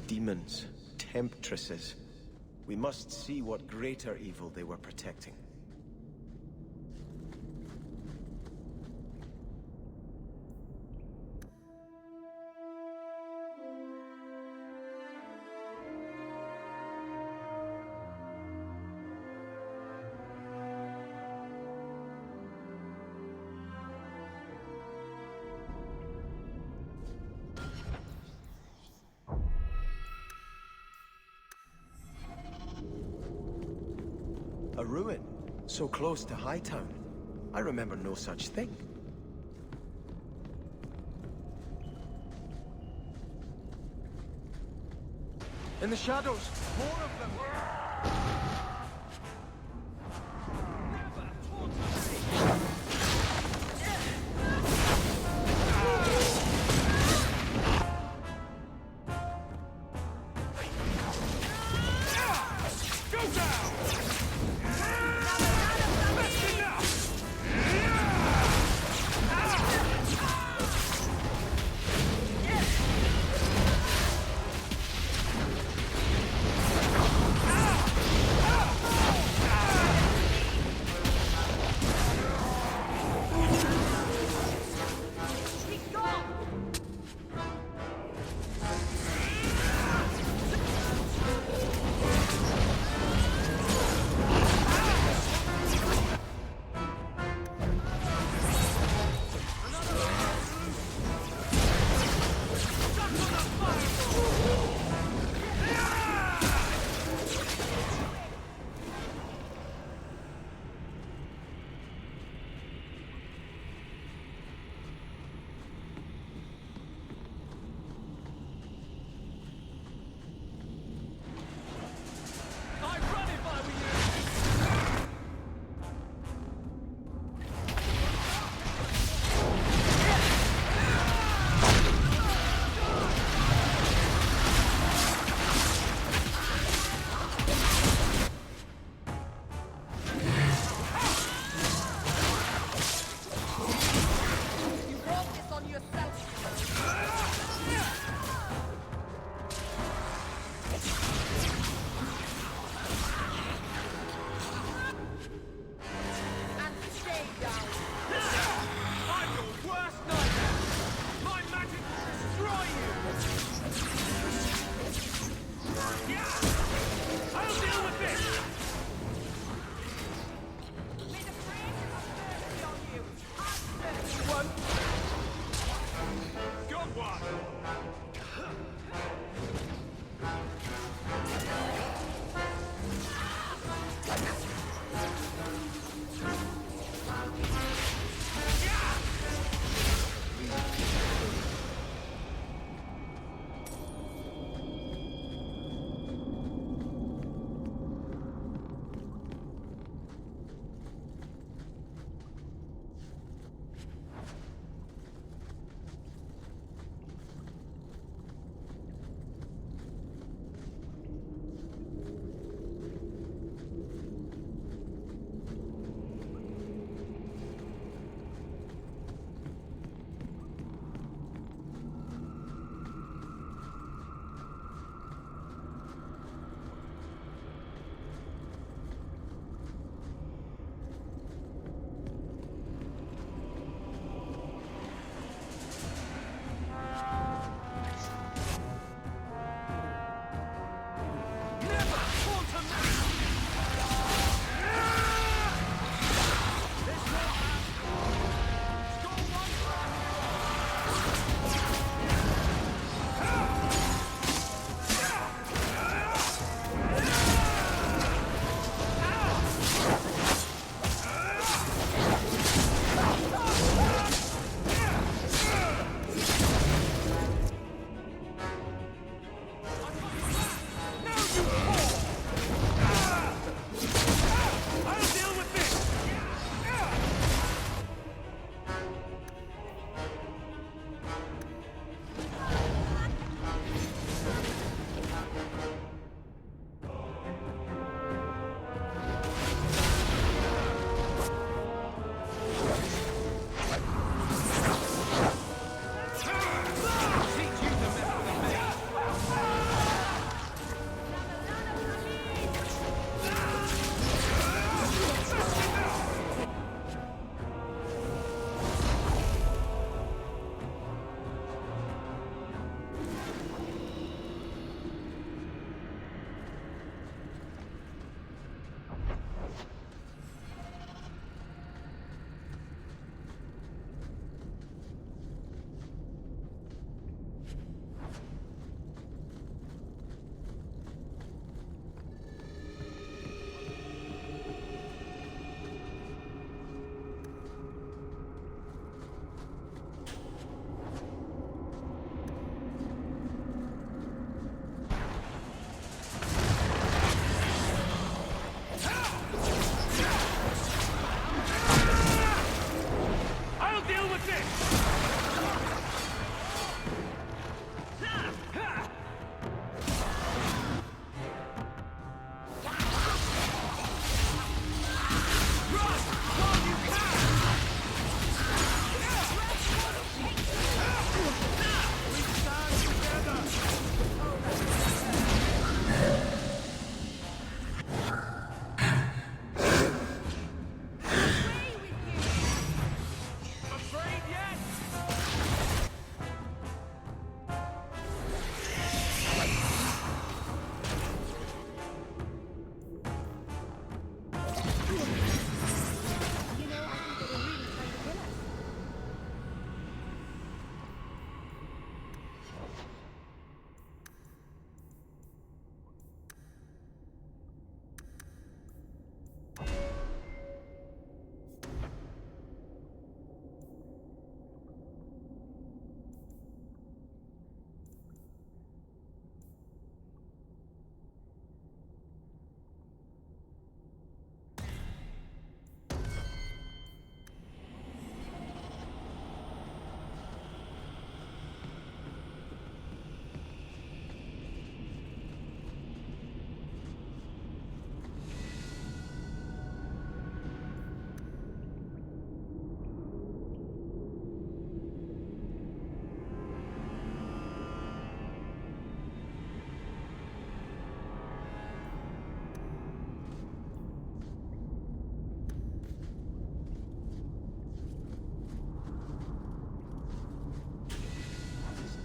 Demons, temptresses. We must see what greater evil they were protecting. A ruin, so close to Hightown. I remember no such thing. In the shadows, more of them!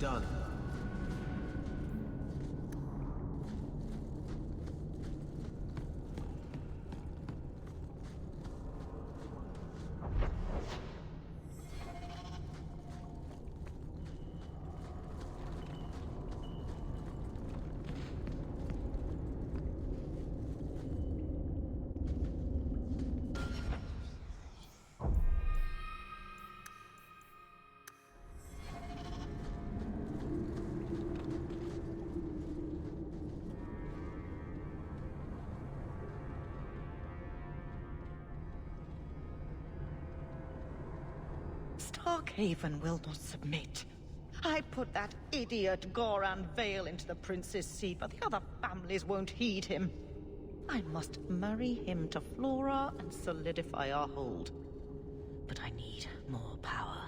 done. Starkhaven will not submit. I put that idiot Goran Vale into the prince's seat, but the other families won't heed him. I must marry him to Flora and solidify our hold. But I need more power.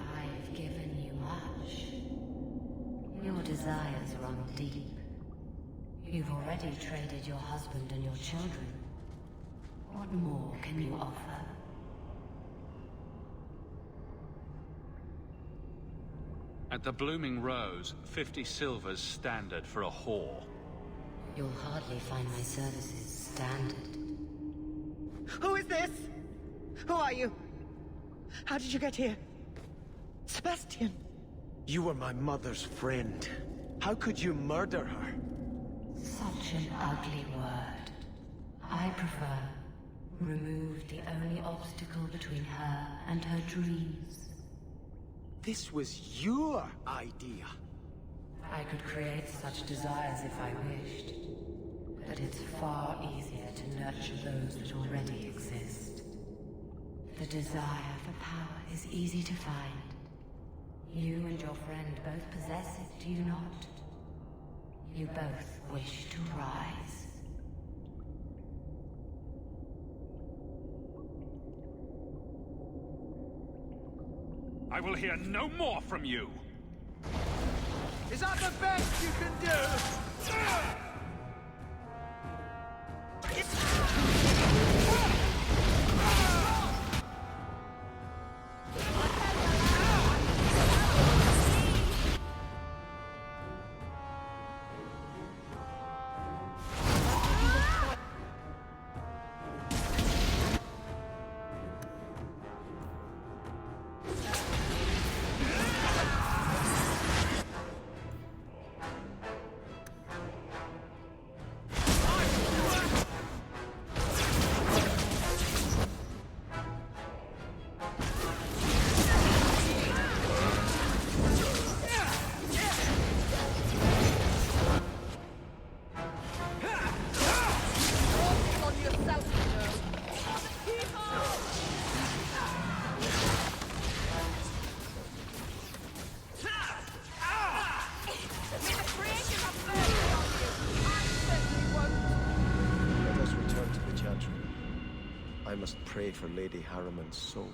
I've given you much. Your desires run deep. You've already traded your husband and your children. What more can you offer? At the Blooming Rose, 50 silvers standard for a whore. You'll hardly find my services standard. Who is this? Who are you? How did you get here? Sebastian! You were my mother's friend. How could you murder her? Such an ugly word. I prefer remove the only obstacle between her and her dreams. This was your idea. I could create such desires if I wished. But it's far easier to nurture those that already exist. The desire for power is easy to find. You and your friend both possess it, do you not? You both wish to rise. I will hear no more from you! Is that the best you can do? I must pray for Lady Harriman's soul.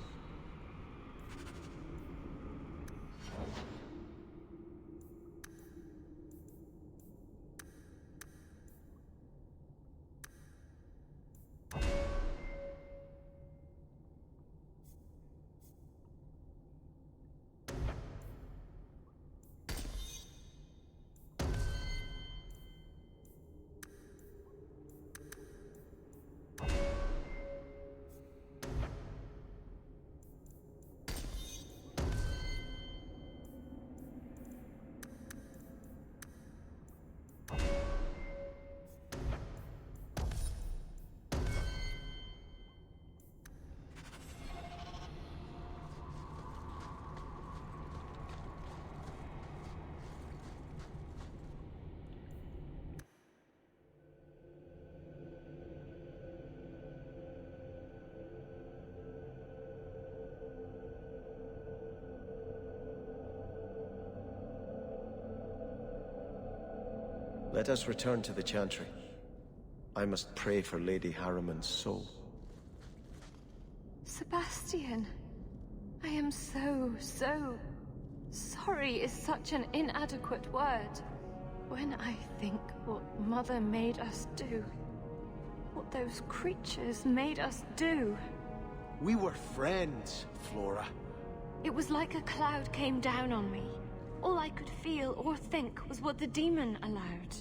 Let us return to the Chantry. I must pray for Lady Harriman's soul. Sebastian, I am so sorry is such an inadequate word. When I think what Mother made us do, what those creatures made us do. We were friends, Flora. It was like a cloud came down on me. All I could feel or think was what the demon allowed.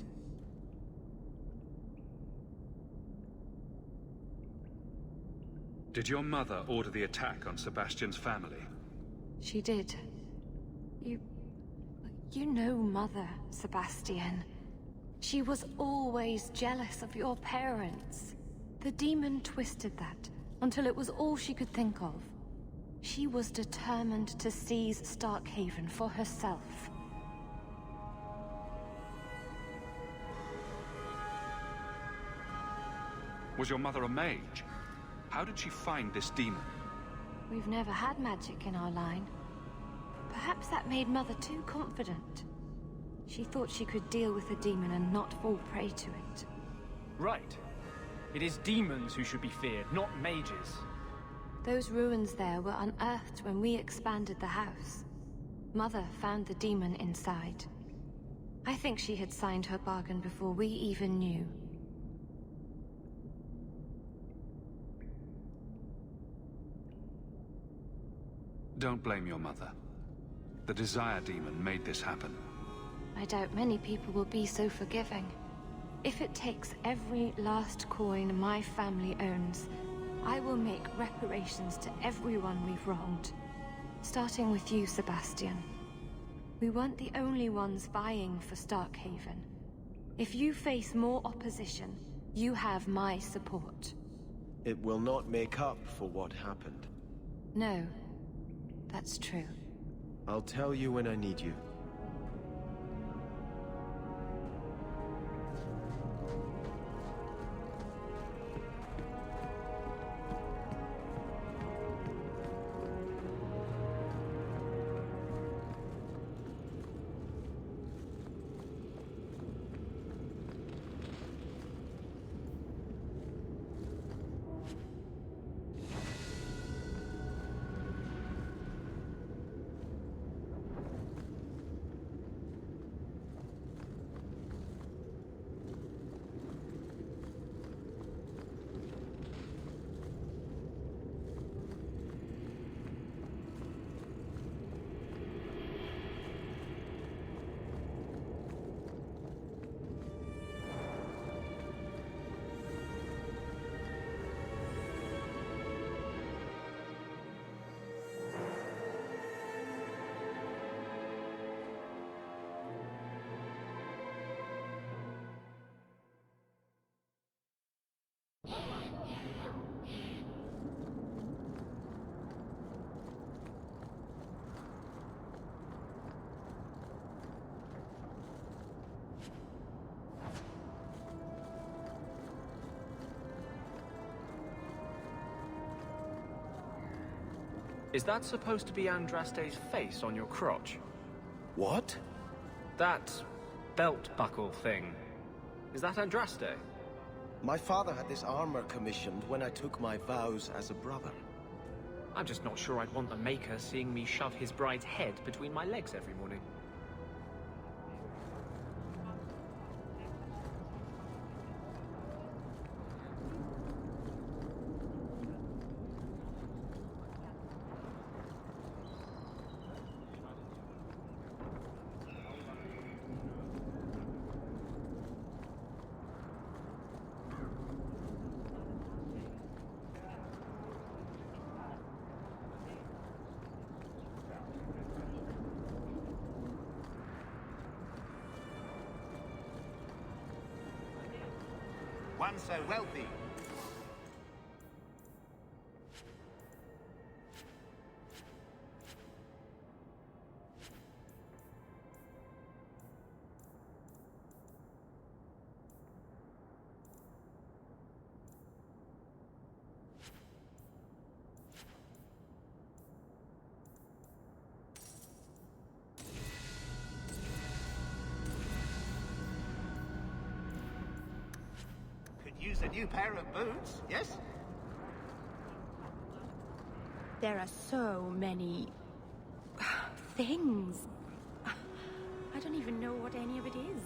Did your mother order the attack on Sebastian's family? She did. You know Mother, Sebastian. She was always jealous of your parents. The demon twisted that until it was all she could think of. She was determined to seize Starkhaven for herself. Was your mother a mage? How did she find this demon? We've never had magic in our line. Perhaps that made Mother too confident. She thought she could deal with the demon and not fall prey to it. Right. It is demons who should be feared, not mages. Those ruins there were unearthed when we expanded the house. Mother found the demon inside. I think she had signed her bargain before we even knew. Don't blame your mother. The Desire Demon made this happen. I doubt many people will be so forgiving. If it takes every last coin my family owns, I will make reparations to everyone we've wronged. Starting with you, Sebastian. We weren't the only ones vying for Starkhaven. If you face more opposition, you have my support. It will not make up for what happened. No, that's true. I'll tell you when I need you. Is that supposed to be Andraste's face on your crotch? What? That belt buckle thing. Is that Andraste? My father had this armor commissioned when I took my vows as a brother. I'm just not sure I'd want the Maker seeing me shove his bride's head between my legs every morning. One so wealthy. Use a new pair of boots, yes? There are so many things. I don't even know what any of it is.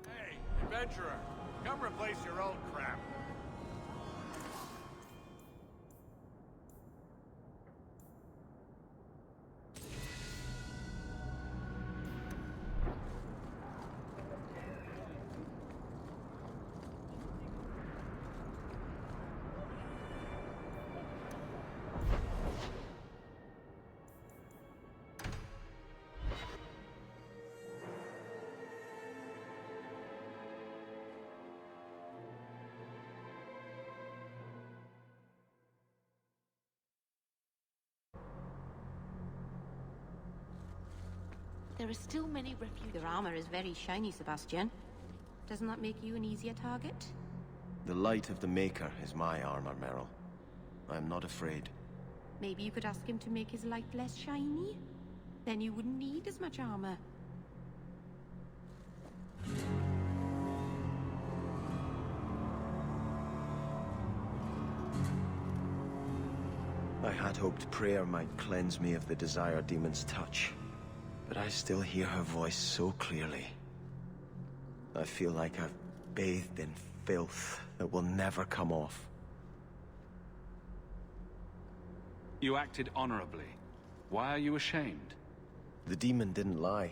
Hey, adventurer, come replace your old crap. There are still many refugees. Your armor is very shiny, Sebastian. Doesn't that make you an easier target? The light of the Maker is my armor, Meryl. I'm not afraid. Maybe you could ask him to make his light less shiny? Then you wouldn't need as much armor. I had hoped prayer might cleanse me of the Desire Demon's touch, but I still hear her voice so clearly. I feel like I've bathed in filth that will never come off. You acted honorably. Why are you ashamed? The demon didn't lie.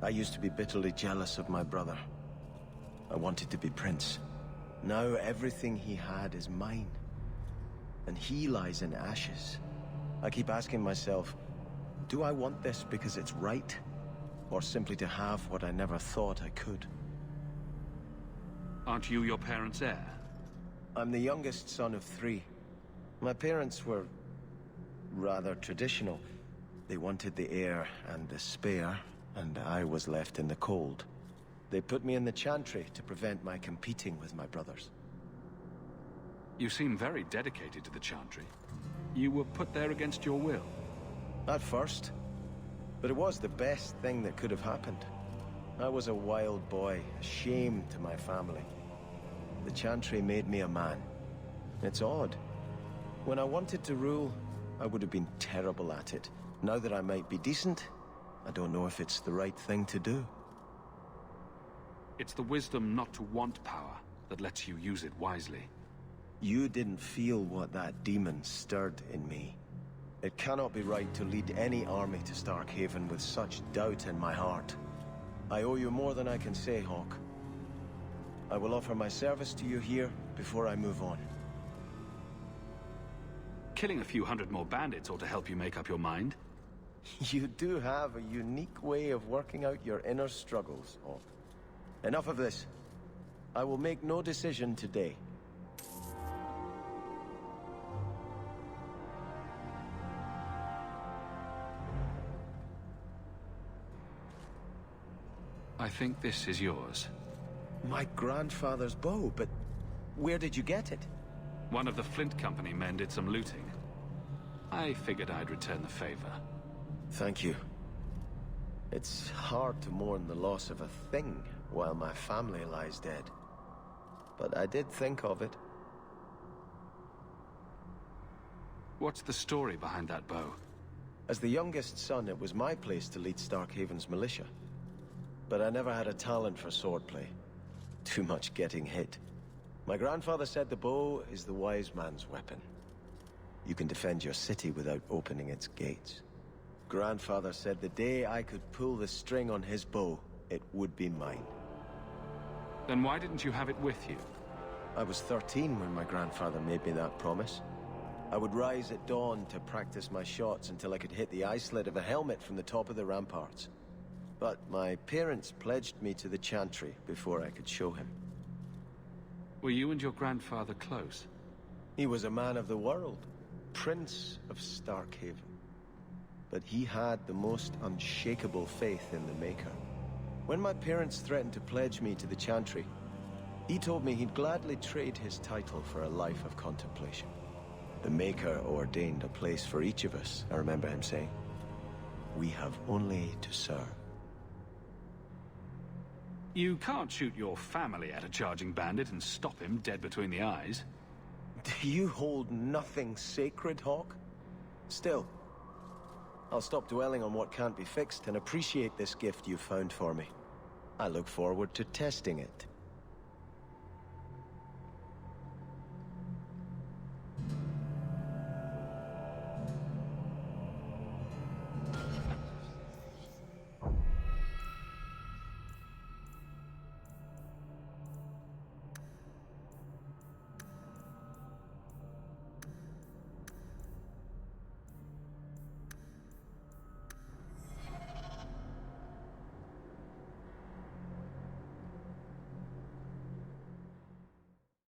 I used to be bitterly jealous of my brother. I wanted to be prince. Now everything he had is mine. And he lies in ashes. I keep asking myself, do I want this because it's right? Or simply to have what I never thought I could? Aren't you your parents' heir? I'm the youngest son of 3. My parents were rather traditional. They wanted the heir and the spare, and I was left in the cold. They put me in the chantry to prevent my competing with my brothers. You seem very dedicated to the chantry. You were put there against your will. At first. But it was the best thing that could have happened. I was a wild boy, a shame to my family. The chantry made me a man. It's odd. When I wanted to rule, I would have been terrible at it. Now that I might be decent, I don't know if it's the right thing to do. It's the wisdom not to want power that lets you use it wisely. You didn't feel what that demon stirred in me. It cannot be right to lead any army to Starkhaven with such doubt in my heart. I owe you more than I can say, Hawke. I will offer my service to you here before I move on. Killing a few hundred more bandits ought to help you make up your mind. You do have a unique way of working out your inner struggles, Hawke. Enough of this. I will make no decision today. I think this is yours. My grandfather's bow, but where did you get it? One of the Flint Company men did some looting. I figured I'd return the favor. Thank you. It's hard to mourn the loss of a thing while my family lies dead. But I did think of it. What's the story behind that bow? As the youngest son, it was my place to lead Starkhaven's militia. But I never had a talent for swordplay. Too much getting hit. My grandfather said the bow is the wise man's weapon. You can defend your city without opening its gates. Grandfather said the day I could pull the string on his bow, it would be mine. Then why didn't you have it with you? I was 13 when my grandfather made me that promise. I would rise at dawn to practice my shots until I could hit the eye slit of a helmet from the top of the ramparts. But my parents pledged me to the chantry before I could show him. Were you and your grandfather close? He was a man of the world, Prince of Starkhaven. But he had the most unshakable faith in the Maker. When my parents threatened to pledge me to the chantry, he told me he'd gladly trade his title for a life of contemplation. The Maker ordained a place for each of us, I remember him saying. We have only to serve. You can't shoot your family at a charging bandit and stop him dead between the eyes. Do you hold nothing sacred, Hawke? Still, I'll stop dwelling on what can't be fixed and appreciate this gift you've found for me. I look forward to testing it.